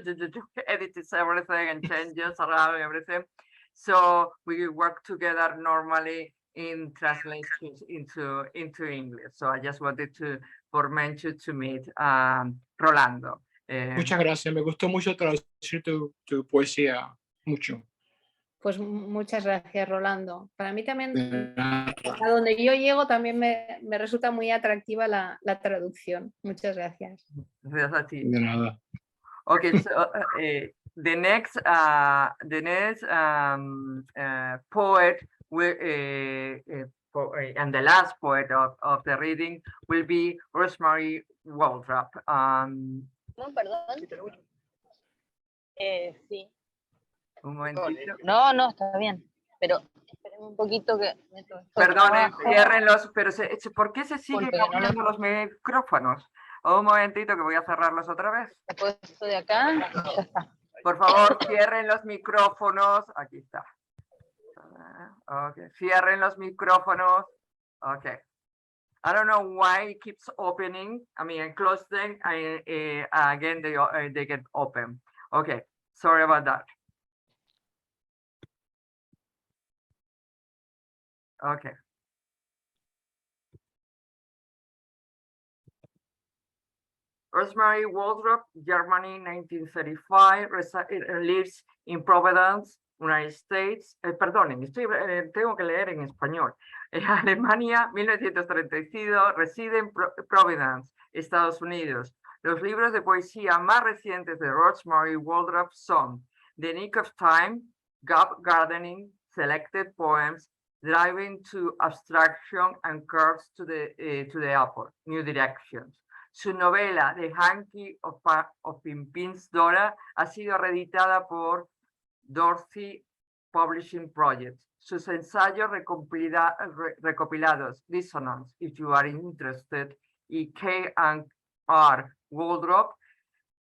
edits everything and changes around everything. So we work together normally in translations into English. So I just wanted for Menchu to meet Rolando. Muchas gracias, me gustó mucho traducir tu poesía, mucho. Pues muchas gracias, Rolando. Para mí también, a donde yo llego, también me resulta muy atractiva la traducción. Muchas gracias. Gracias a ti. De nada. Okay, so the next poet and the last poet of the reading will be Rosmarie Waldrop. No, perdón. Sí. Un momentito. No, está bien. Pero esperen un poquito que... Perdonen, ciérrenlos, pero ¿por qué se siguen Disculpe, abriendo los micrófonos? Un momentito que voy a cerrarlos otra vez. Después esto de acá, ya está. Por favor, cierren los micrófonos. Aquí está. Okay. Cierren los micrófonos. Ok. I don't know why it keeps opening. I mean, I close them, again, they get open. Okay, sorry about that. Okay. Rosmarie Waldrop, Germany, 1935, lives in Providence, United States. Perdonen, tengo que leer en español. Alemania, 1935, reside en Providence, Estados Unidos. Los libros de poesía más recientes de Rosmarie Waldrop son The Nick of Time, Gap Gardening, Selected Poems, Driving to Abstraction and Curves to the Apple, New Directions. Su novela The Hanky of Pimpin's Dora ha sido reeditada por Dorothy Publishing Project. Sus ensayos recopilados Dissonance, If You Are Interested, y K&R Waldrop,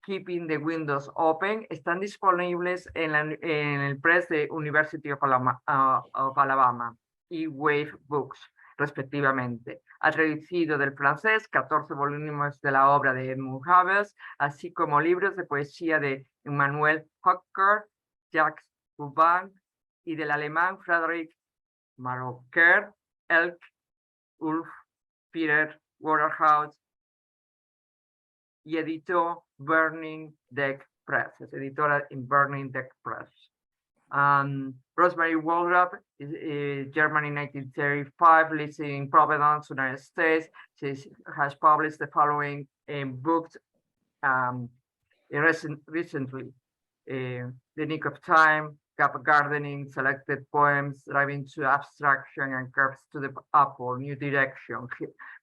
Keeping the Windows Open, están disponibles en el press de University of Alabama y Wave Books, respectivamente. Ha traducido del francés 14 volúmenes de la obra de Edmund Havers, así como libros de poesía de Emmanuel Hocker, Jacques Rubin y del alemán Friedrich Marocquer, Elk, Ulf, Peter Waterhouse, y editó Burning Deck Press, es editora en Burning Deck Press. Rosmarie Waldrop, Germany, 1935, lives in Providence, United States. She has published the following books recently. The Nick of Time, Gap Gardening, Selected Poems, Driving to Abstraction and Curves to the Apple, New Direction.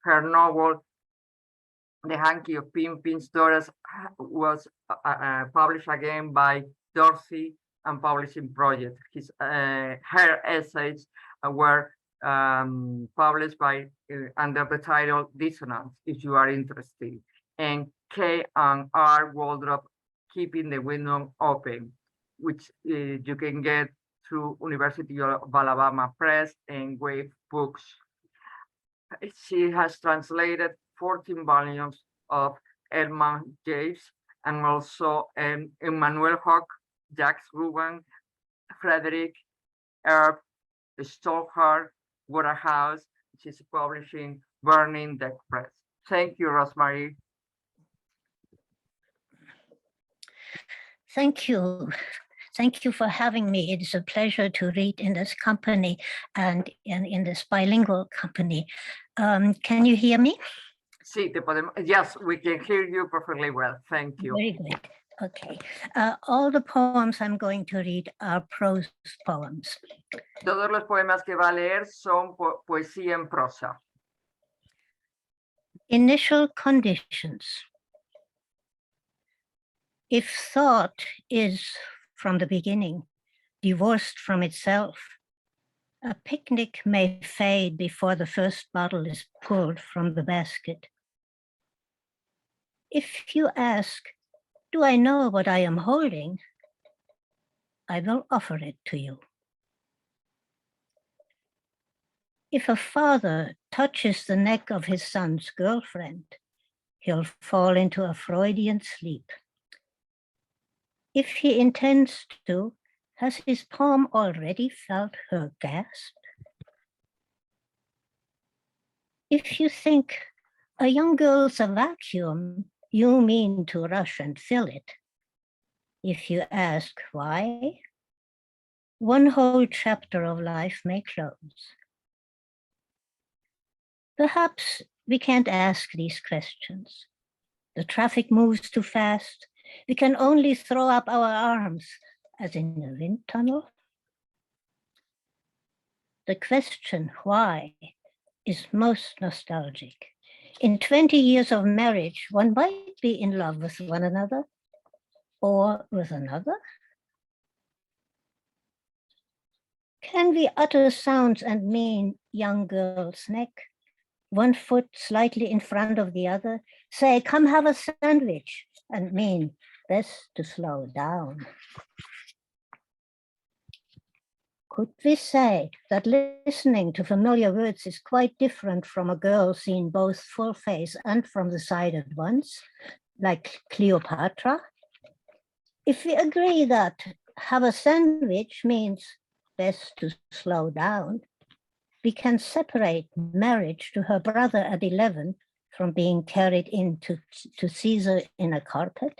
Her novel, The Hanky of Pimpin's Daughters, was published again by Dorothy and Publishing Project. Her essays were published by under the title Dissonance, if you are interested, and K&R Waldrop, Keeping the Window Open, which you can get through University of Alabama Press and Wave Books. She has translated 14 volumes of Edmund James and also Emmanuel Hock, Jacques Rubin, Frederick Erb, Stolhart, Waterhouse. She's publishing Burning Deck Press. Thank you, Rosmarie. Thank you. Thank you for having me. It is a pleasure to read in this company and in this bilingual company. Can you hear me? Sí, yes, we can hear you perfectly well. Thank you. Very good. Okay. All the poems I'm going to read are prose poems. Todos los poemas que va a leer son poesía en prosa. Initial conditions. If thought is, from the beginning, divorced from itself, a picnic may fade before the first bottle is pulled from the basket. If you ask, do I know what I am holding? I will offer it to you. If a father touches the neck of his son's girlfriend, he'll fall into a Freudian sleep. If he intends to, has his palm already felt her gasp? If you think a young girl's a vacuum, you mean to rush and fill it. If you ask why, one whole chapter of life may close. Perhaps we can't ask these questions. The traffic moves too fast. We can only throw up our arms, as in a wind tunnel. The question why is most nostalgic. In 20 years of marriage, one might be in love with one another or with another. Can we utter sounds and mean young girl's neck, one foot slightly in front of the other, say, come have a sandwich, and mean best to slow down? Could we say that listening to familiar words is quite different from a girl seen both full face and from the side at once, like Cleopatra? If we agree that have a sandwich means best to slow down, we can separate marriage to her brother at 11 from being carried into to Caesar in a carpet.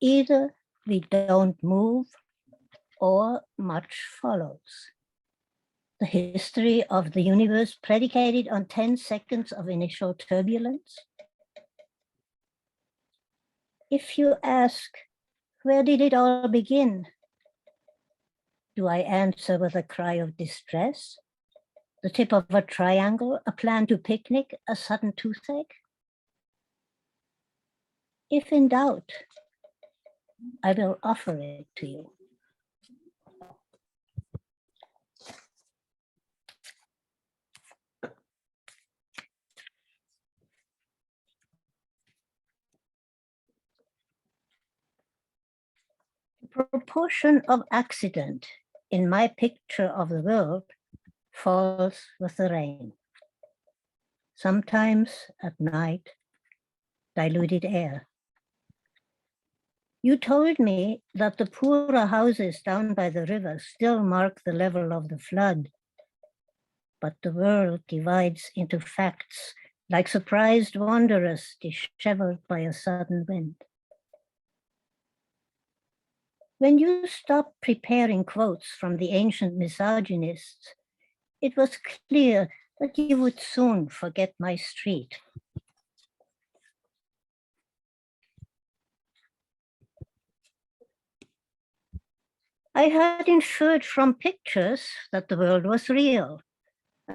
Either we don't move or much follows. The history of the universe predicated on 10 seconds of initial turbulence. If you ask, where did it all begin? Do I answer with a cry of distress? The tip of a triangle, a plan to picnic, a sudden toothache? If in doubt, I will offer it to you. The proportion of accident in my picture of the world falls with the rain. Sometimes at night, diluted air. You told me that the poorer houses down by the river still mark the level of the flood, but the world divides into facts like surprised wanderers disheveled by a sudden wind. When you stopped preparing quotes from the ancient misogynists, it was clear that you would soon forget my street. I had inferred from pictures that the world was real,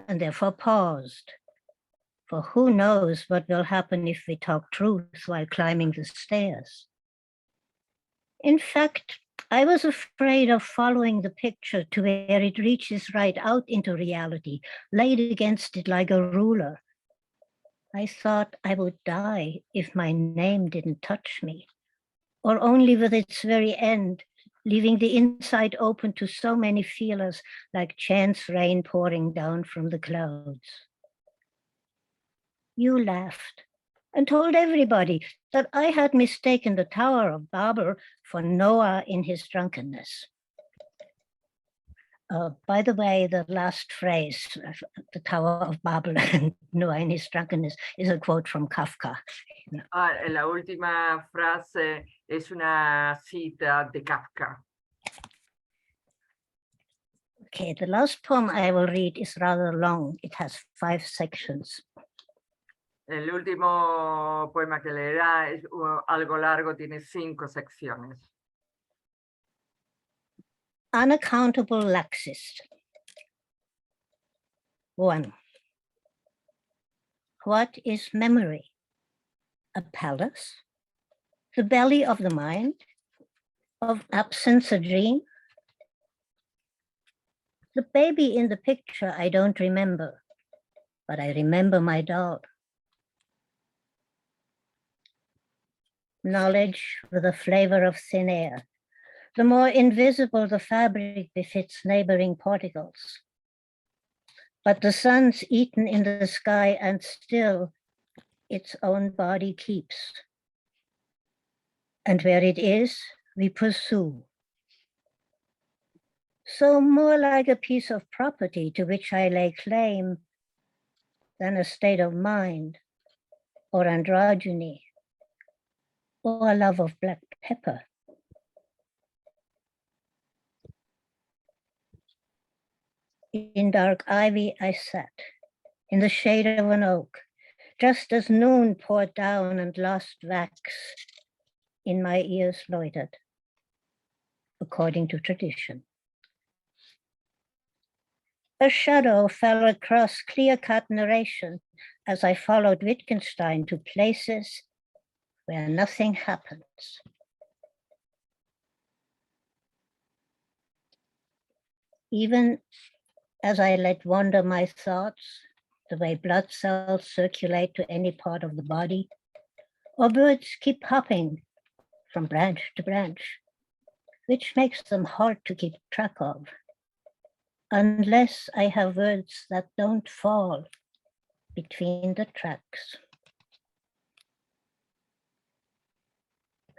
and therefore paused. For who knows what will happen if we talk truth while climbing the stairs. In fact, I was afraid of following the picture to where it reaches right out into reality, laid against it like a ruler. I thought I would die if my name didn't touch me, or only with its very end, leaving the inside open to so many feelers like chance rain pouring down from the clouds. You laughed and told everybody that I had mistaken the Tower of Babel for Noah in his drunkenness. By the way, the last phrase, the Tower of Babel and Noah in his drunkenness, is a quote from Kafka. La última frase es una cita de Kafka. Okay, the last poem I will read is rather long. It has 5 sections. El último poema que leerá es algo largo, tiene 5 secciones. Unaccountable laxist. 1. What is memory? A palace? The belly of the mind? Of absence a dream? The baby in the picture I don't remember, but I remember my doll. Knowledge with a flavor of thin air. The more invisible the fabric befits neighboring particles. But the sun's eaten in the sky and still its own body keeps. And where it is, we pursue. So more like a piece of property to which I lay claim than a state of mind or androgyny or a love of black pepper. In dark ivy I sat, in the shade of an oak, just as noon poured down and lost wax in my ears loitered, according to tradition. A shadow fell across clear-cut narration as I followed Wittgenstein to places where nothing happens. Even as I let wander my thoughts, the way blood cells circulate to any part of the body, or birds keep hopping from branch to branch, which makes them hard to keep track of, unless I have words that don't fall between the tracks.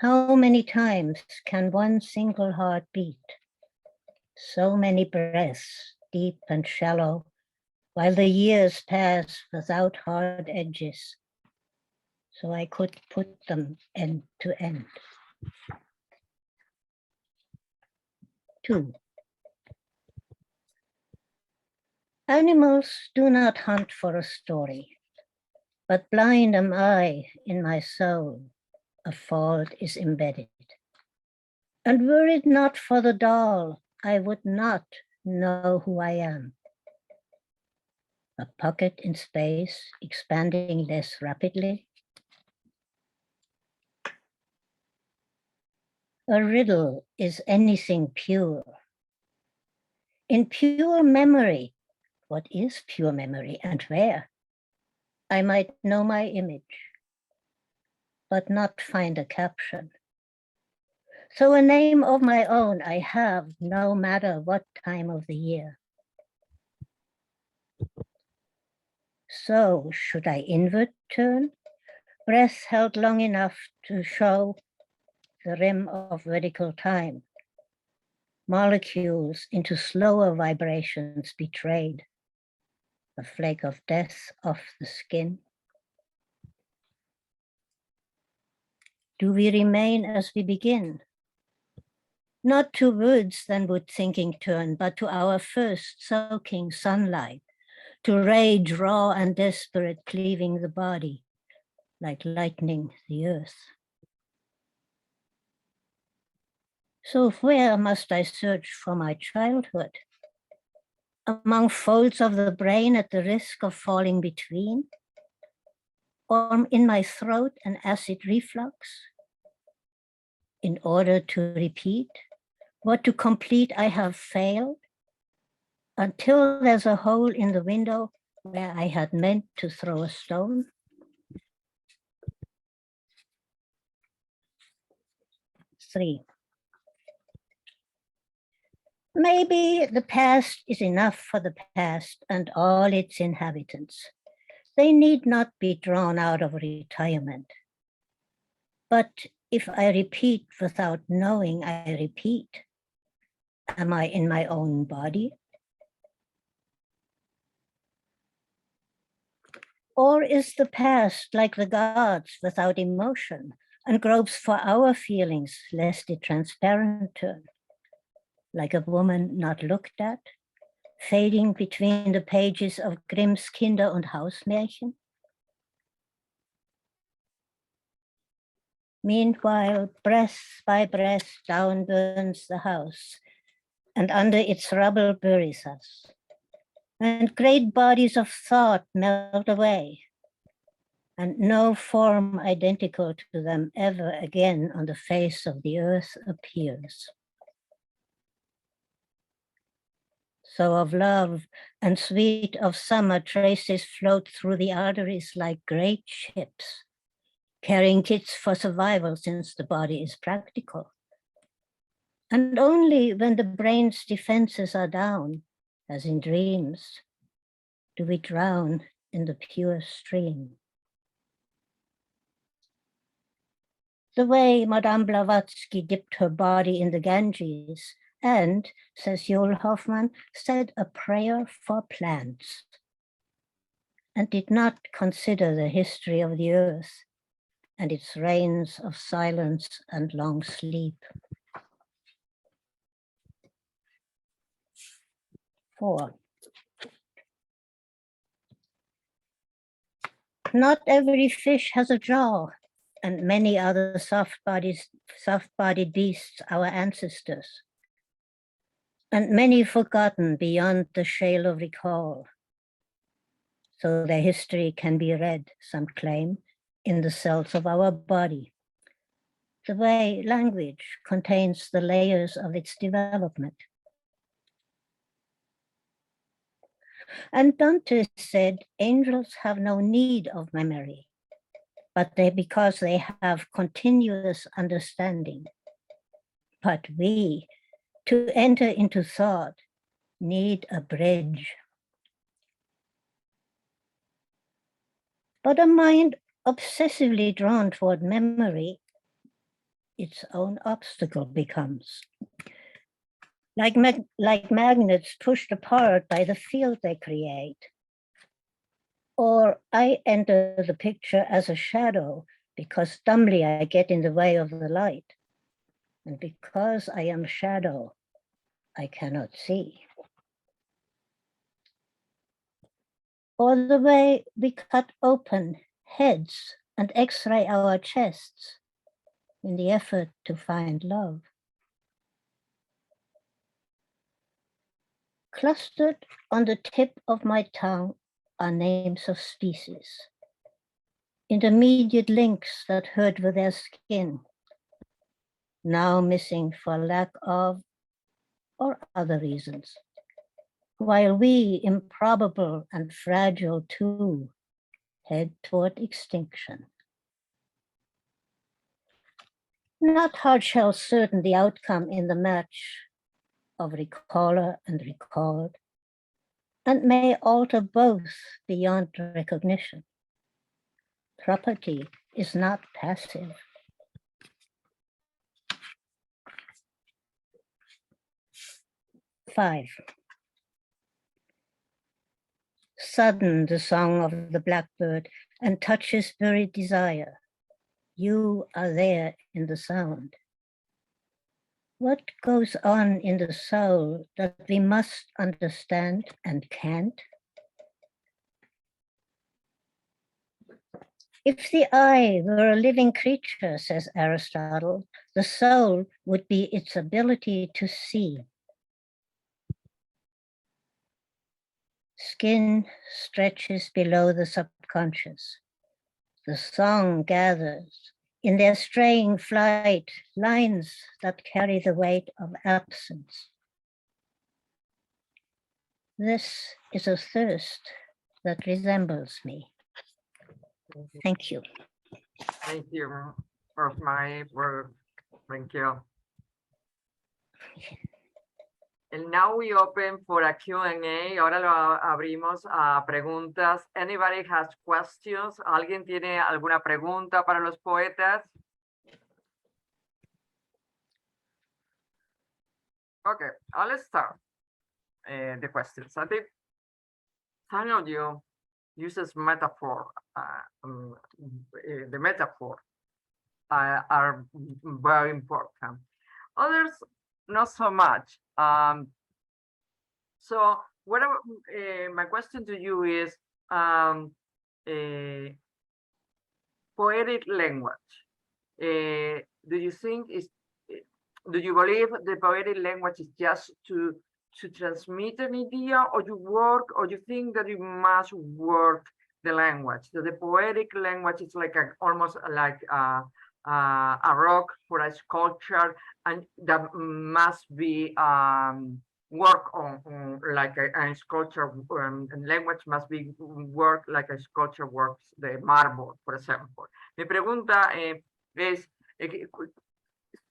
How many times can one single heart beat? So many breaths, deep and shallow, while the years pass without hard edges, so I could put them end to end. 2. Animals do not hunt for a story, but blind am I in my soul, a fault is embedded. And were it not for the doll, I would not know who I am. A pocket in space, expanding less rapidly. A riddle is anything pure. In pure memory, what is pure memory and where? I might know my image, but not find a caption. So a name of my own I have, no matter what time of the year. So should I inward turn? Breath held long enough to show the rim of vertical time. Molecules into slower vibrations betrayed. A flake of death off the skin. Do we remain as we begin? Not to woods then would thinking turn, but to our first soaking sunlight, to rage raw and desperate, cleaving the body, like lightning the earth. So where must I search for my childhood? Among folds of the brain at the risk of falling between? Or in my throat an acid reflux? In order to repeat, what to complete I have failed, until there's a hole in the window where I had meant to throw a stone? Three. Maybe the past is enough for the past and all its inhabitants. They need not be drawn out of retirement. But if I repeat without knowing I repeat, am I in my own body? Or is the past like the gods without emotion and gropes for our feelings lest it transparent turn? Like a woman not looked at, fading between the pages of Grimm's Kinder- und Hausmärchen? Meanwhile, breath by breath down burns the house, and under its rubble buries us. And great bodies of thought melt away, and no form identical to them ever again on the face of the earth appears. So of love and sweet of summer traces float through the arteries like great ships, carrying kits for survival since the body is practical. And only when the brain's defenses are down, as in dreams, do we drown in the pure stream. The way Madame Blavatsky dipped her body in the Ganges and, says Joel Hoffman, said a prayer for plants and did not consider the history of the earth and its reigns of silence and long sleep. 4. Not every fish has a jaw, and many other soft-bodied beasts, our ancestors, and many forgotten beyond the shale of recall. So their history can be read, some claim, in the cells of our body, the way language contains the layers of its development. And Dante said, angels have no need of memory, but because they have continuous understanding. But we, to enter into thought, need a bridge. But a mind obsessively drawn toward memory, its own obstacle becomes. Like magnets pushed apart by the field they create. Or I enter the picture as a shadow because dumbly I get in the way of the light. And because I am shadow, I cannot see. Or the way we cut open heads and x-ray our chests in the effort to find love. Clustered on the tip of my tongue are names of species, intermediate links that hurt with their skin, now missing for lack of or other reasons, while we, improbable and fragile too, head toward extinction. Not hard shell certain the outcome in the match of recaller and recalled, and may alter both beyond recognition. Property is not passive. Five. Sudden the song of the blackbird and touches buried desire. You are there in the sound. What goes on in the soul that we must understand and can't? If the eye were a living creature, says Aristotle, the soul would be its ability to see. Skin stretches below the subconscious. The song gathers in their straying flight lines that carry the weight of absence. This is a thirst that resembles me. Thank you. Thank you, Rosmarie. Thank you. And now we open for a Q&A. Ahora lo abrimos a preguntas. Anybody has questions? ¿Alguien tiene alguna pregunta para los poetas? Okay, let's start the questions. I think some of you uses metaphor. The metaphor are very important. Others, not so much. So what my question to you is poetic language. Do you think do you believe the poetic language is just to transmit an idea, or you think that you must work the language? So the poetic language is like almost like a rock for a sculpture, and that must be work on like a sculpture, and language must be work like a sculpture works the marble, for example. Mi pregunta es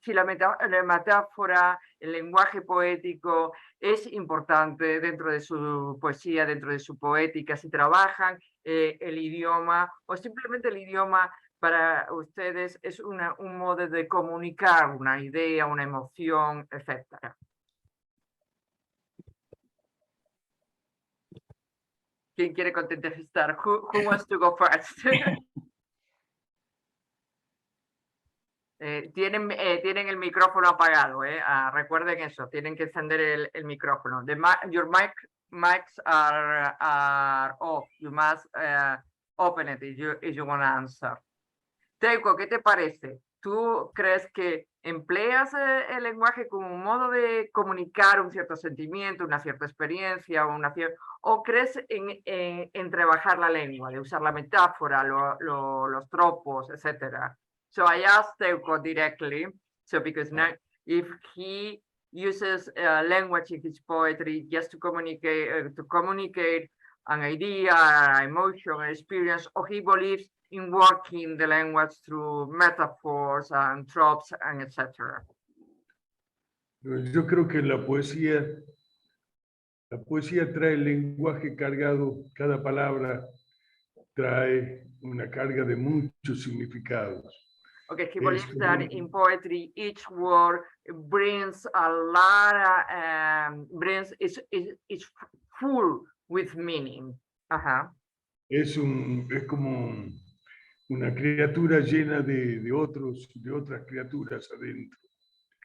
si la metáfora, el lenguaje poético es importante dentro de su poesía, dentro de su poética, si trabajan el idioma, o simplemente el idioma para ustedes es un modo de comunicar una idea, una emoción, etc. ¿Quién quiere contestar? Who wants to go first? Tienen el micrófono apagado, recuerden eso, tienen que encender el micrófono. Your mics are off. You must open it if you want to answer. Teuco, ¿qué te parece? ¿Tú crees que empleas el lenguaje como un modo de comunicar un cierto sentimiento, una cierta experiencia, o crees en trabajar la lengua, de usar la metáfora, los tropos, etcétera? So I asked Teuco directly, so because now if he uses language in his poetry just to communicate an idea, an emotion, an experience, or he believes in working the language through metaphors and tropes and etc. Yo creo que la poesía trae el lenguaje cargado, cada palabra trae una carga de muchos significados. Okay, he Es believes that como- in poetry, each word brings a lot, is full with meaning. Ajá. es como una criatura llena de otras criaturas adentro.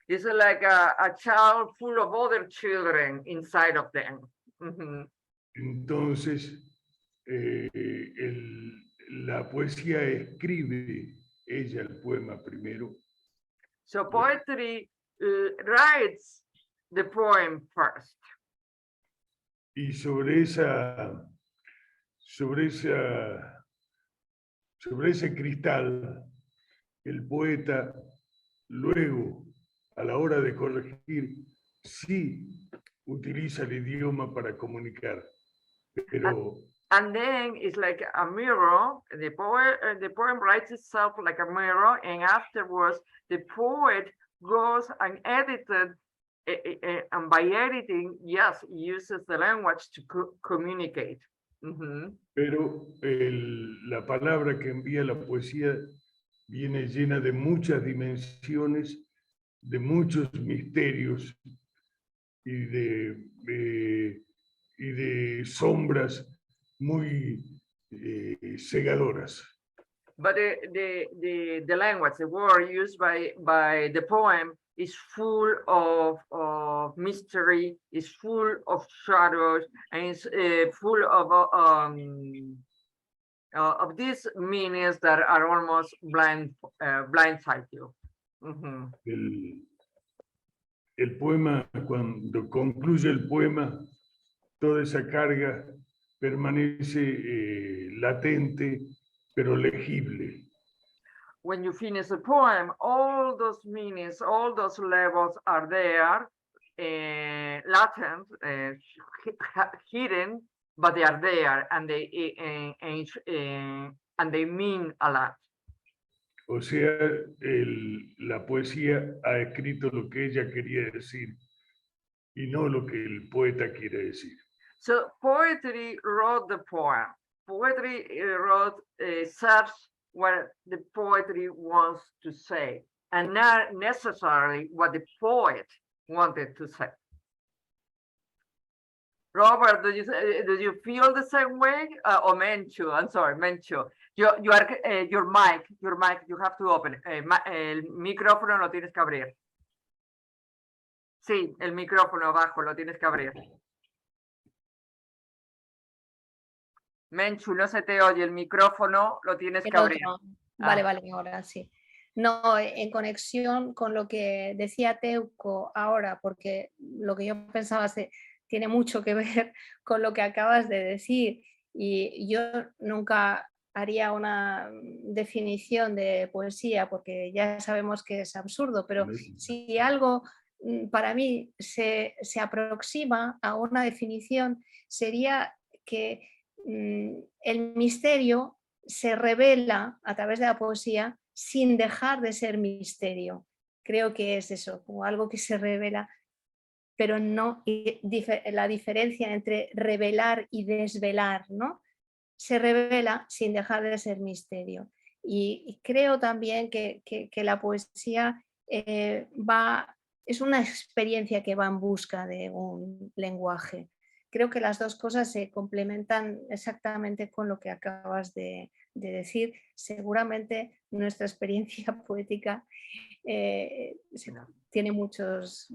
It's like a child full of other children inside of them. Mhm. Entonces, la poesía escribe ella el poema primero. So poetry writes the poem first. Y sobre ese cristal, el poeta luego, a la hora de corregir, sí utiliza el idioma para comunicar, pero And then it's like a mirror. The poem writes itself like a mirror, and afterwards the poet goes and edited, and by editing, yes, uses the language to communicate. Mhm. pero la palabra que envía la poesía viene llena de muchas dimensiones, de muchos misterios y de sombras muy cegadoras. But the language, the word used by the poem is full of mystery, is full of shadows, and is full of these meanings that are almost blindside you. Mhm. El poema, cuando concluye el poema, toda esa carga permanece latente, pero legible. When you finish a poem, all those meanings, all those levels are there, latent, hidden, but they are there, and they mean a lot. O sea, la poesía ha escrito lo que ella quería decir y no lo que el poeta quiere decir. So poetry wrote the poem. Poetry says what the poetry wants to say, and not necessarily what the poet wanted to say. Robert, do you feel the same way? Or Menchu, I'm sorry, Menchu. You are your mic, you have to open. El micrófono lo tienes que abrir. Sí, el micrófono abajo lo tienes que abrir. Menchu, no se te oye, el micrófono lo tienes que abrir. Vale, vale, ahora sí. No, en conexión con lo que decía Teuco ahora, porque lo que yo pensaba tiene mucho que ver con lo que acabas de decir, y yo nunca haría una definición de poesía porque ya sabemos que es absurdo, pero si algo para mí se aproxima a una definición, sería que el misterio se revela a través de la poesía sin dejar de ser misterio. Creo que es eso, como algo que se revela, pero no la diferencia entre revelar y desvelar, ¿no? Se revela sin dejar de ser misterio. Y creo también que la poesía es una experiencia que va en busca de un lenguaje. Creo que las dos cosas se complementan exactamente con lo que acabas de decir. Seguramente nuestra experiencia poética tiene muchos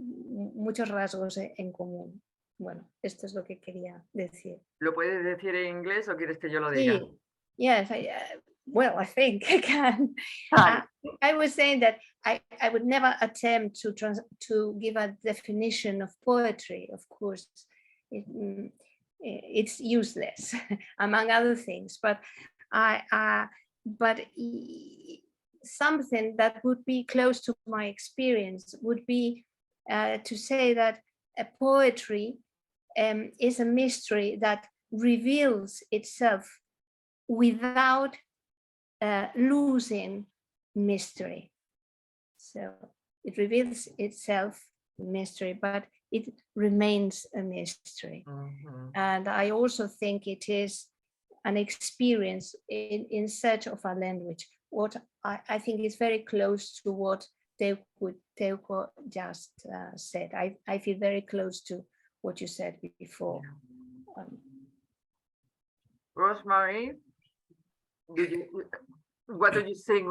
rasgos en común. Bueno, esto es lo que quería decir. ¿Lo puedes decir en inglés o quieres que yo lo diga? Sí. Yes, well, I think I can. I was saying that I would never attempt to give a definition of poetry, of course. It's useless, among other things. But something that would be close to my experience would be to say that a poetry is a mystery that reveals itself without losing mystery. So it reveals itself mystery, but it remains a mystery. And I also think it is an experience in search of a language. What I think is very close to what Teuco just said. I feel very close to what you said before. Rosmarie, what do you think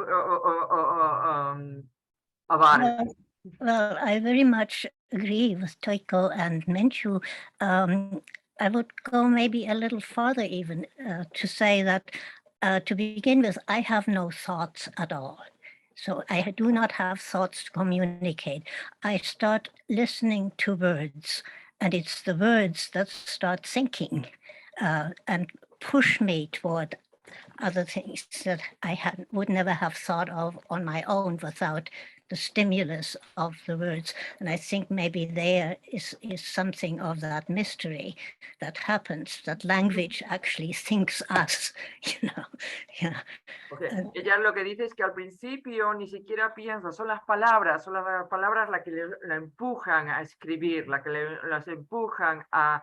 about it? Well, I very much agree with Teuco and Menchu. I would go maybe a little farther even to say that to begin with, I have no thoughts at all. So I do not have thoughts to communicate. I start listening to words, and it's the words that start thinking and push me toward other things that I would never have thought of on my own without the stimulus of the words. And I think maybe there is something of that mystery that happens, that language actually thinks us, you know. Yeah. Okay. Ella lo que dice es que al principio ni siquiera piensa, son las palabras las que la empujan a escribir, las empujan a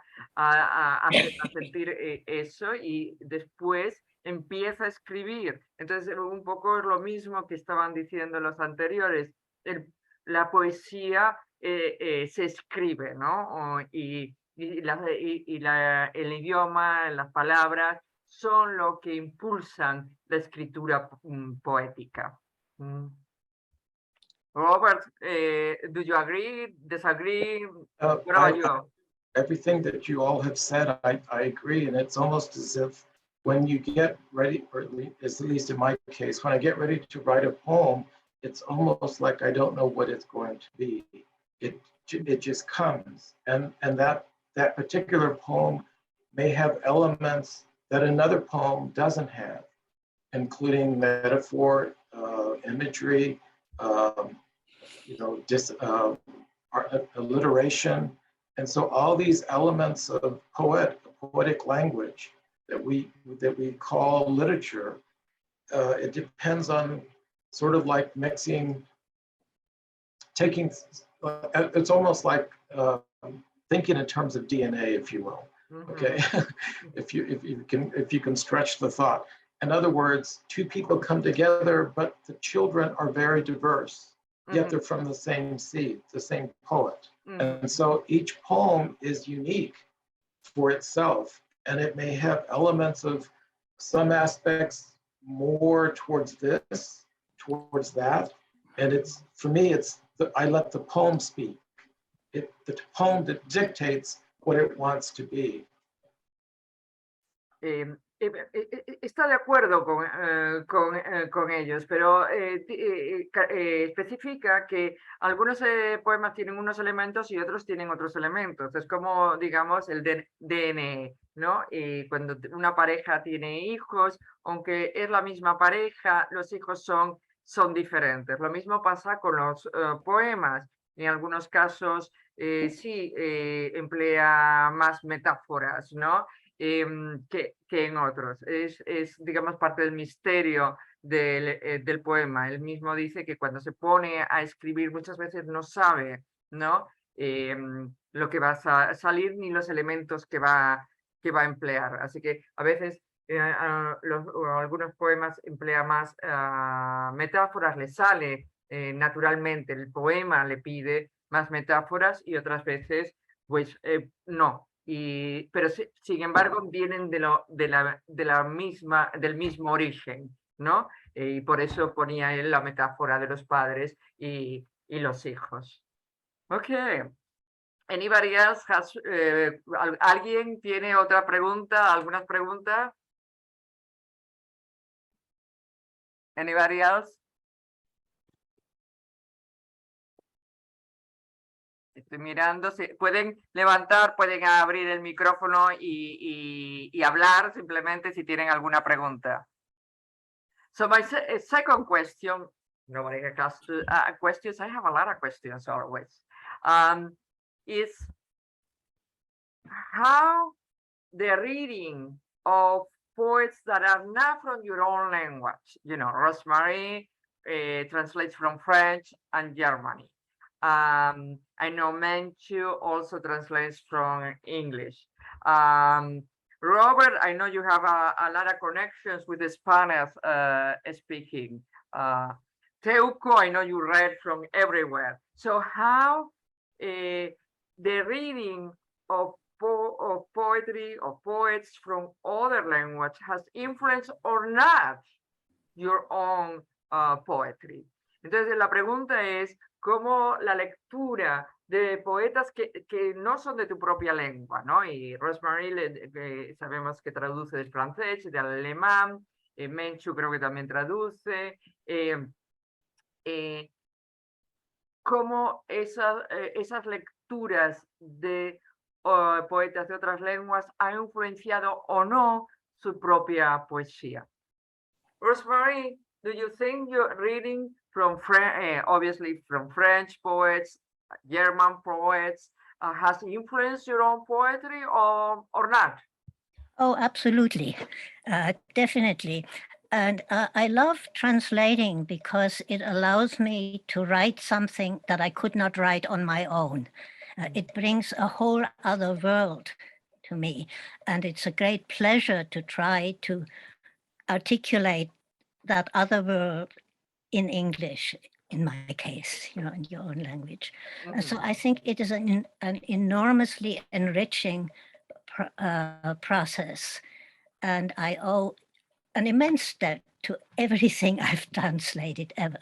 sentir eso, y después empieza a escribir. Entonces, un poco es lo mismo que estaban diciendo los anteriores. La poesía se escribe, ¿no? Y el idioma, las palabras, son lo que impulsan la escritura poética. Robert, do you agree, disagree? What about you? Everything that you all have said, I agree, and it's almost as if when you get ready, or at least in my case, when I get ready to write a poem, it's almost like I don't know what it's going to be. It just comes, and that particular poem may have elements that another poem doesn't have, including metaphor, imagery, alliteration. And so all these elements of poetic language that we call literature, it depends on sort of like it's almost like thinking in terms of DNA, if you will. Okay, if you can stretch the thought. In other words, two people come together, but the children are very diverse, yet they're from the same seed, the same poet. And so each poem is unique for itself, and it may have elements of some aspects more towards this, towards that. And it's, for me, I let the poem speak. The poem that dictates what it wants to be. Está de acuerdo con ellos, pero especifica que algunos poemas tienen unos elementos y otros tienen otros elementos. Es como, digamos, el DNA, ¿no? Y cuando una pareja tiene hijos, aunque es la misma pareja, los hijos son diferentes. Lo mismo pasa con los poemas. En algunos casos sí emplea más metáforas, ¿no? Que en otros. Es, digamos, parte del misterio del poema. Él mismo dice que cuando se pone a escribir muchas veces no sabe, ¿no? Lo que va a salir ni los elementos que va a emplear. Así que a veces algunos poemas emplea más metáforas, le sale naturalmente, el poema le pide más metáforas, y otras veces pues no. Pero sin embargo vienen del mismo origen, ¿no? Y por eso ponía él la metáfora de los padres y los hijos. Okay. Anybody else has, ¿alguien tiene otra pregunta? ¿Algunas preguntas? Anybody else? Estoy mirando, pueden levantar, pueden abrir el micrófono y hablar simplemente si tienen alguna pregunta. So my second question, nobody has questions, I have a lot of questions always, is how the reading of poets that are not from your own language, you know, Rosmarie translates from French and Germany. I know Menchu also translates from English. Robert, I know you have a lot of connections with the Spanish speaking. Teuco, I know you read from everywhere. So how the reading of poetry or poets from other language has influenced or not your own poetry? Entonces la pregunta es cómo la lectura de poetas que no son de tu propia lengua, ¿no? Y Rosmarie sabemos que traduce del francés, del alemán, Menchu creo que también traduce, cómo esas lecturas de poetas de otras lenguas han influenciado o no su propia poesía. Rosmarie, do you think you're reading from obviously from French poets, German poets, has influenced your own poetry or not? Oh, absolutely. Definitely. And I love translating because it allows me to write something that I could not write on my own. It brings a whole other world to me. And it's a great pleasure to try to articulate that other world in English, in my case, you know, in your own language. So I think it is an enormously enriching process. And I owe an immense debt to everything I've translated ever.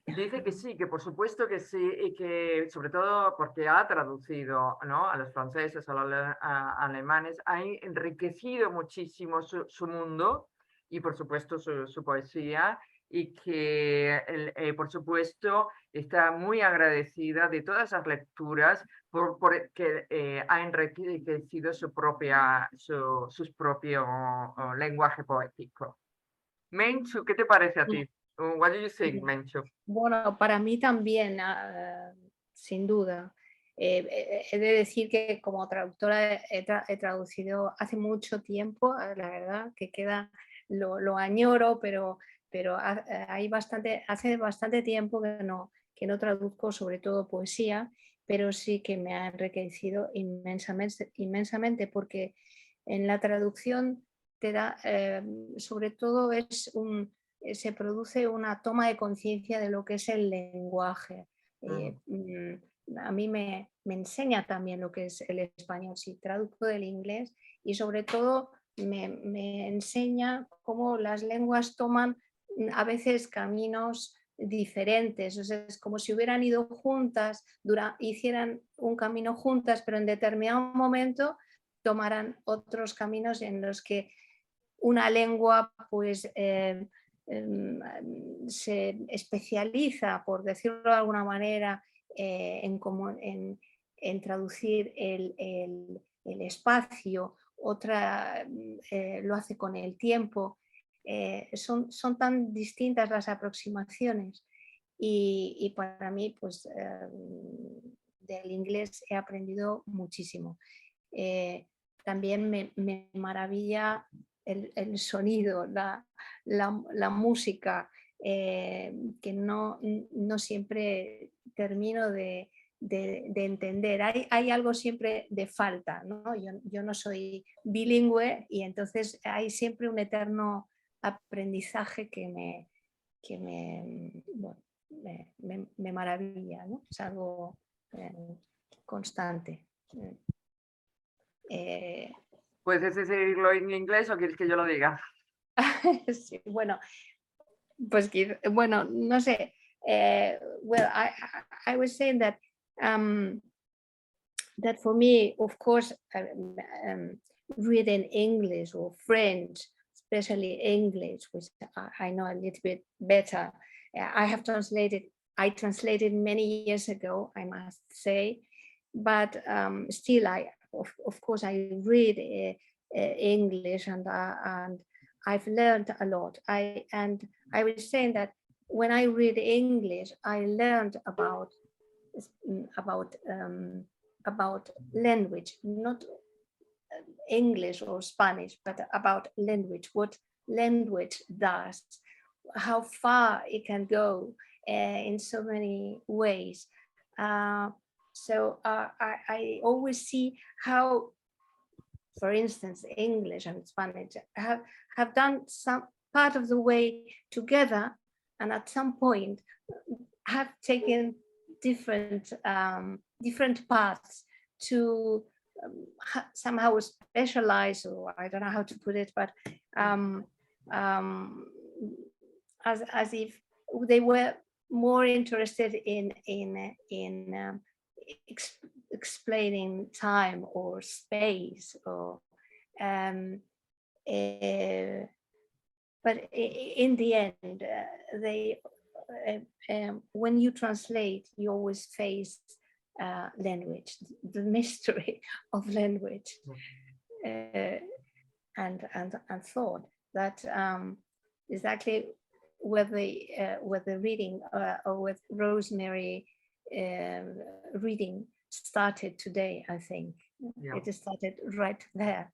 Dice que sí, que por supuesto que sí, y que sobre todo porque ha traducido, ¿no?, a los franceses, a los alemanes, ha enriquecido muchísimo su mundo y por supuesto su poesía, y que por supuesto está muy agradecida de todas esas lecturas porque ha enriquecido sus propios lenguaje poético. Menchu, ¿qué te parece a ti? What do you think, Menchu? Bueno, para mí también, sin duda. He de decir que como traductora he traducido hace mucho tiempo, la verdad, que lo añoro, pero hace bastante tiempo que no traduzco, sobre todo poesía, pero sí que me ha enriquecido inmensamente porque en la traducción te da, sobre todo se produce una toma de conciencia de lo que es el lenguaje. A mí me enseña también lo que es el español, si traduzco del inglés, y sobre todo me enseña cómo las lenguas toman a veces caminos diferentes, o sea, es como si hubieran ido juntas, hicieran un camino juntas, pero en determinado momento tomarán otros caminos en los que una lengua pues se especializa, por decirlo de alguna manera, en traducir el espacio, otra lo hace con el tiempo. Son tan distintas las aproximaciones y para mí pues del inglés he aprendido muchísimo. También me maravilla el sonido, la música, que no siempre termino de entender. Hay algo siempre de falta, ¿no? Yo no soy bilingüe y entonces hay siempre un eterno aprendizaje que me maravilla, ¿no? Es algo constante. ¿Puedes decirlo en inglés o quieres que yo lo diga? Sí, bueno, pues bueno, no sé. Well, I was saying that that for me, of course, reading English or French, especially English, which I know a little bit better. I translated many years ago, I must say, but still, of course, I read English and I've learned a lot. And I was saying that when I read English, I learned about language, not English or Spanish, but about language, what language does, how far it can go, in so many ways. So I always see how, for instance, English and Spanish have done some part of the way together, and at some point have taken different paths to somehow specialize, or I don't know how to put it, but as if they were more interested in explaining time or space, or but in the end, when you translate, you always face language, the mystery of language, and thought. That exactly where the reading or with Rosmarie reading started today. I think it started right there.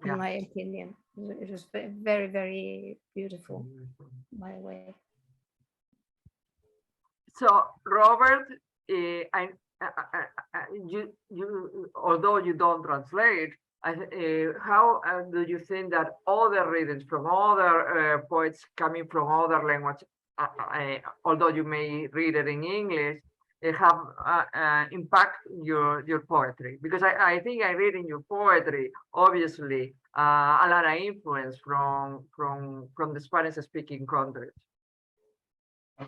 In my opinion, it was very, very beautiful. My way. So, Robert, although you don't translate, how do you think that other readings from other poets coming from other language, although you may read it in English, have impact your poetry? Because I think I read in your poetry, obviously, a lot of influence from the Spanish-speaking countries. The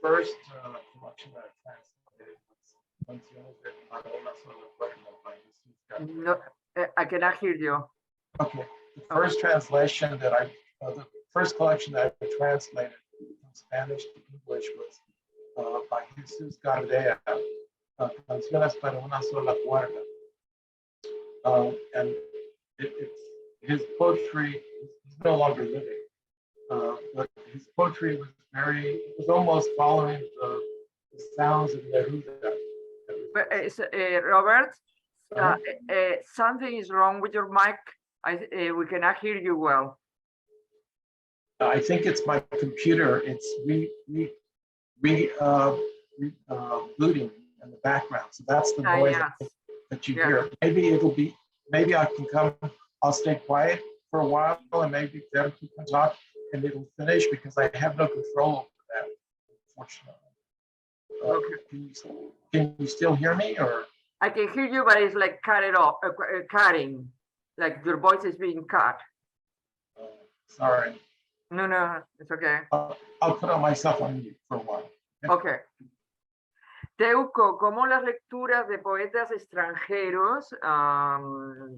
first collection that I translated was Canciones de para una sola cuerda by Jesus. No, I cannot hear you. Okay, the first translation that the first collection that I translated from Spanish to English was by Jesus Gardea, Canciones para una sola cuerda. And his poetry, he's no longer living, but his poetry was almost following the sounds of Neruda. But, Robert, something is wrong with your mic. We cannot hear you well. I think it's my computer. It's booting in the background, so that's the noise that you hear. Maybe I can come. I'll stay quiet for a while, and maybe then you can talk, and it'll finish, because I have no control over that, unfortunately. Can you still hear me, or? I can hear you, but it's like cutting, like your voice is being cut. Sorry. No, it's okay. I'll put myself on mute for a while. Okay. Teuco, ¿cómo las lecturas de poetas extranjeros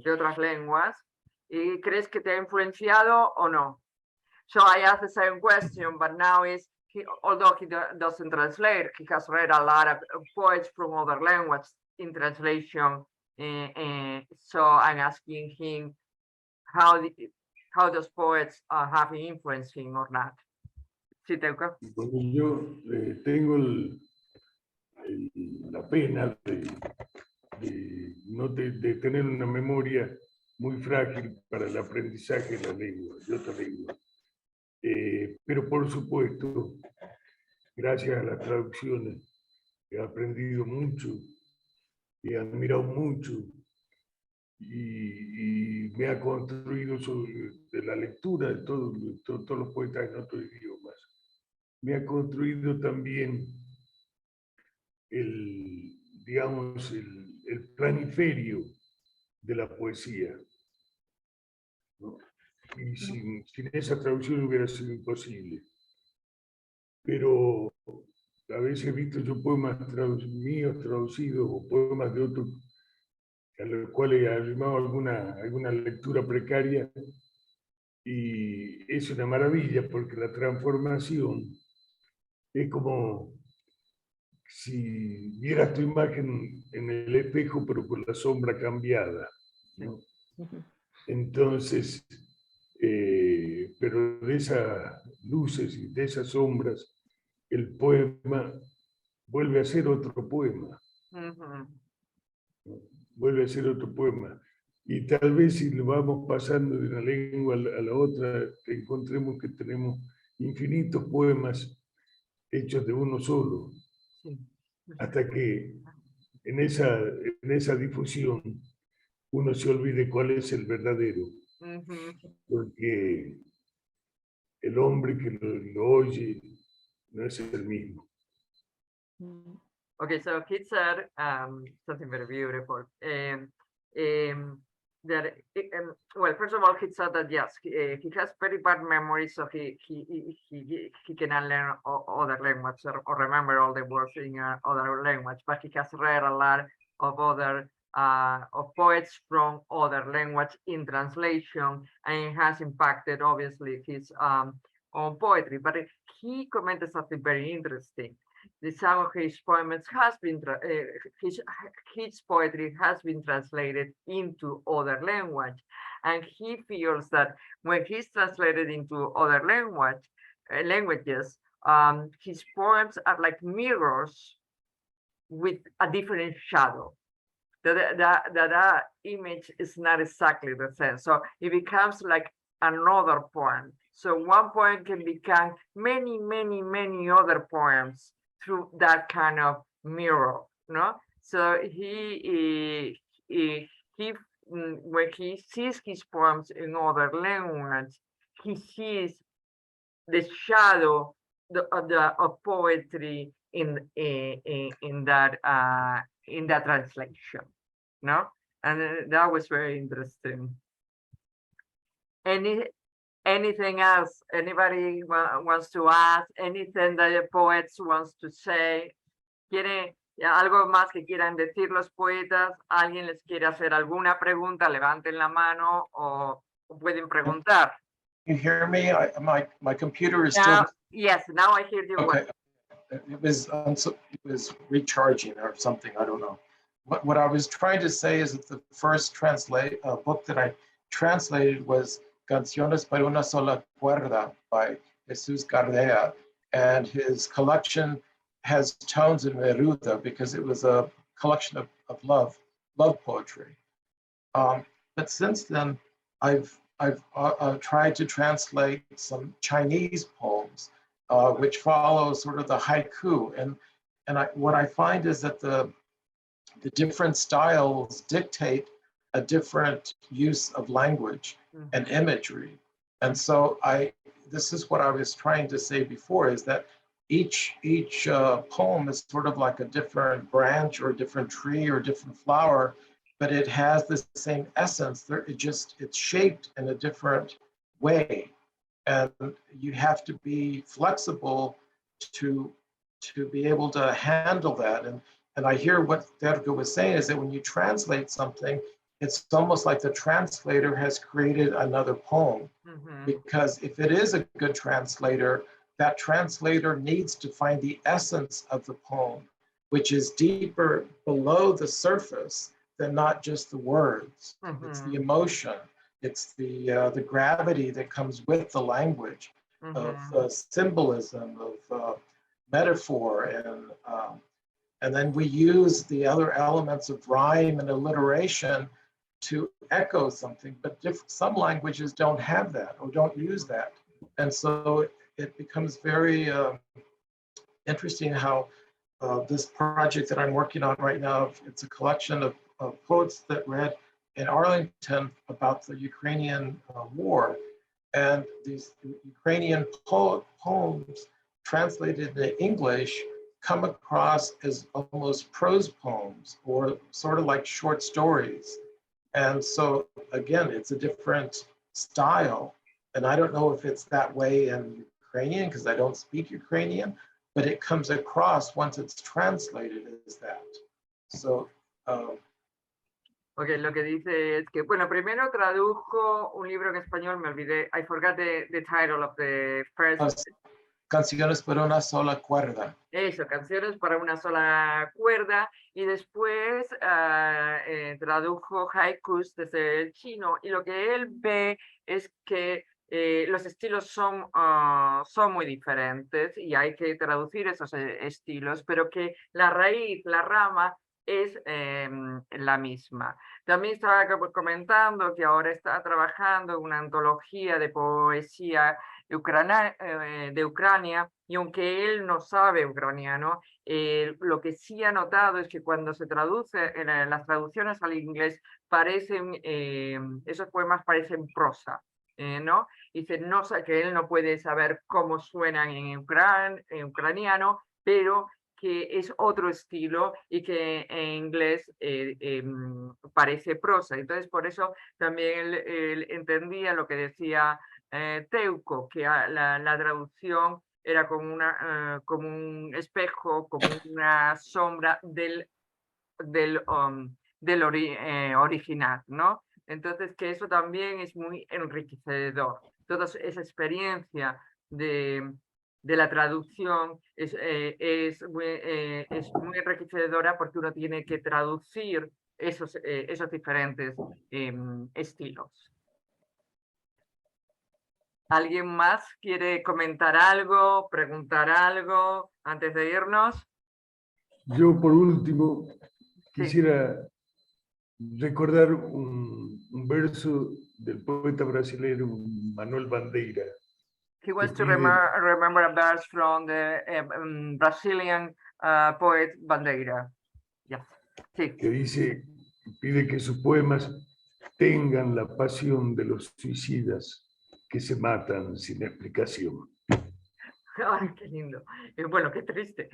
de otras lenguas crees que te ha influenciado o no? So I asked the same question, but now although he doesn't translate, he has read a lot of poets from other languages in translation. So I'm asking him how those poets have influenced him or not. Sí, Teuco. Bueno, yo tengo la pena de tener una memoria muy frágil para el aprendizaje de la lengua, de otra lengua. Pero por supuesto, gracias a las traducciones, he aprendido mucho, he admirado mucho, y me ha construido de la lectura de todos los poetas en otros idiomas. Me ha construido también el planiferio de la poesía, ¿no? Y sin esa traducción hubiera sido imposible. Pero a veces he visto yo poemas míos traducidos, o poemas de otros, a los cuales he armado alguna lectura precaria, y es una maravilla, porque la transformación es como si vieras tu imagen en el espejo, pero con la sombra cambiada, ¿no? Entonces, pero de esas luces y de esas sombras, el poema vuelve a ser otro poema. Vuelve a ser otro poema. Y tal vez si lo vamos pasando de una lengua a la otra, encontremos que tenemos infinitos poemas hechos de uno solo, hasta que en esa difusión uno se olvide cuál es el verdadero, porque el hombre que lo oye no es el mismo. Okay, so he said something very beautiful. That well, first of all, he said that yes, he has very bad memory, so he cannot learn other language or remember all the words in other language. But he has read a lot of other of poets from other language in translation, and it has impacted obviously his own poetry. But he commented something very interesting. The some of his poems has been his poetry has been translated into other language, and he feels that when he's translated into other languages, his poems are like mirrors with a different shadow. That image is not exactly the same, so it becomes like another poem. So one poem can become many other poems through that kind of mirror, no? So when he sees his poems in other language, he sees the shadow of poetry in that translation, no? And that was very interesting. Anything else? Anybody wants to ask? Anything that the poets wants to say? ¿Quiere algo más que quieran decir los poetas? ¿Alguien les quiere hacer alguna pregunta? Levanten la mano o pueden preguntar. You hear me? My computer is now, still. Yes, now I hear you. Okay. It was recharging or something. I don't know. What I was trying to say is that the first book that I translated was Canciones para una sola cuerda by Jesus Gardea, and his collection has tones in Neruda because it was a collection of love poetry. But since then, I've tried to translate some Chinese poems, which follow sort of the haiku, and what I find is that the different styles dictate a different use of language and imagery. And so this is what I was trying to say before, is that each poem is sort of like a different branch or a different tree or a different flower, but it has the same essence. It's shaped in a different way. And you have to be flexible to be able to handle that. And I hear what Teuco was saying is that when you translate something, it's almost like the translator has created another poem. Because if it is a good translator, that translator needs to find the essence of the poem, which is deeper below the surface than not just the words. It's the emotion, it's the gravity that comes with the language, of symbolism, of metaphor, and then we use the other elements of rhyme and alliteration to echo something, but some languages don't have that or don't use that. And so it becomes very interesting how this project that I'm working on right now, it's a collection of poets that read in Arlington about the Ukrainian war. And these Ukrainian poems translated into English come across as almost prose poems or sort of like short stories. And so again, it's a different style. And I don't know if it's that way in Ukrainian because I don't speak Ukrainian, but it comes across once it's translated as that. So, Ok, lo que dice es que, bueno, primero tradujo un libro en español, me olvidé, I forgot the title of the first. Canciones para una sola cuerda. Eso, canciones para una sola cuerda, y después tradujo haikus desde el chino, y lo que él ve es que los estilos son muy diferentes y hay que traducir esos estilos, pero que la raíz, la rama, es la misma. También estaba comentando que ahora está trabajando en una antología de poesía de Ucrania, y aunque él no sabe ucraniano, lo que sí ha notado es que cuando se traduce, las traducciones al inglés parecen, esos poemas parecen prosa, ¿no? Dice no, que él no puede saber cómo suenan en ucraniano, pero que es otro estilo y que en inglés parece prosa. Entonces, por eso también él entendía lo que decía Teuco, que la traducción era como, como un espejo, como una sombra del original, ¿no? Entonces, que eso también es muy enriquecedor. Toda esa experiencia de la traducción es muy enriquecedora porque uno tiene que traducir esos diferentes estilos. ¿Alguien más quiere comentar algo, preguntar algo antes de irnos? Yo, por último, Sí. quisiera recordar un verso del poeta brasileño Manuel Bandeira. He wants to remember a verse from the Brazilian poet Bandeira. Yes. Sí. Que dice, pide que sus poemas tengan la pasión de los suicidas que se matan sin explicación. Ay, qué lindo. Bueno, qué triste.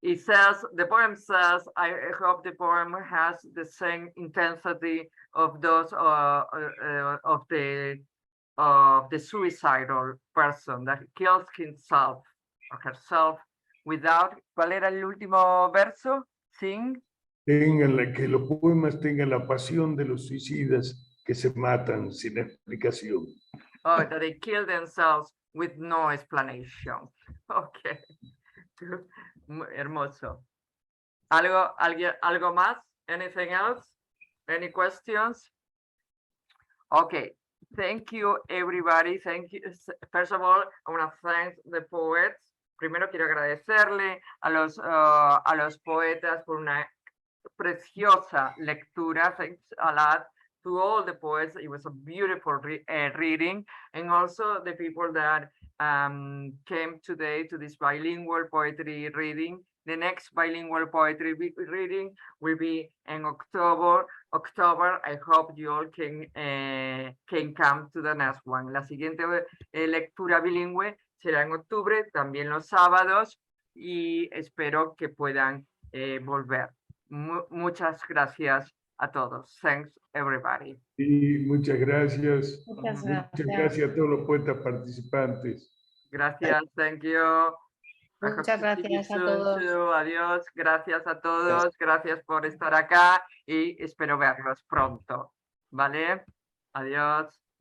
It says, the poem says, I hope the poem has the same intensity of those of the suicidal person that kills himself or herself without. ¿Cuál era el último verso? Sin. Que los poemas tengan la pasión de los suicidas que se matan sin explicación. Oh, that they kill themselves with no explanation. Okay. Hermoso. ¿Algo más? Anything else? Any questions? Okay. Thank you, everybody. Thank you. First of all, I want to thank the poets. Primero quiero agradecerle a los poetas por una preciosa lectura. Thanks a lot to all the poets. It was a beautiful reading. And also the people that came today to this bilingual poetry reading. The next bilingual poetry reading will be in October. I hope you all can come to the next one. La siguiente lectura bilingüe será en octubre, también los sábados, y espero que puedan volver. Muchas gracias a todos. Thanks, everybody. Y muchas gracias. Muchas Muchas gracias a todos los poetas participantes. Gracias, thank you. Muchas gracias a todos. Adiós, gracias a todos, gracias por estar acá y espero verlos pronto. ¿Vale? Adiós.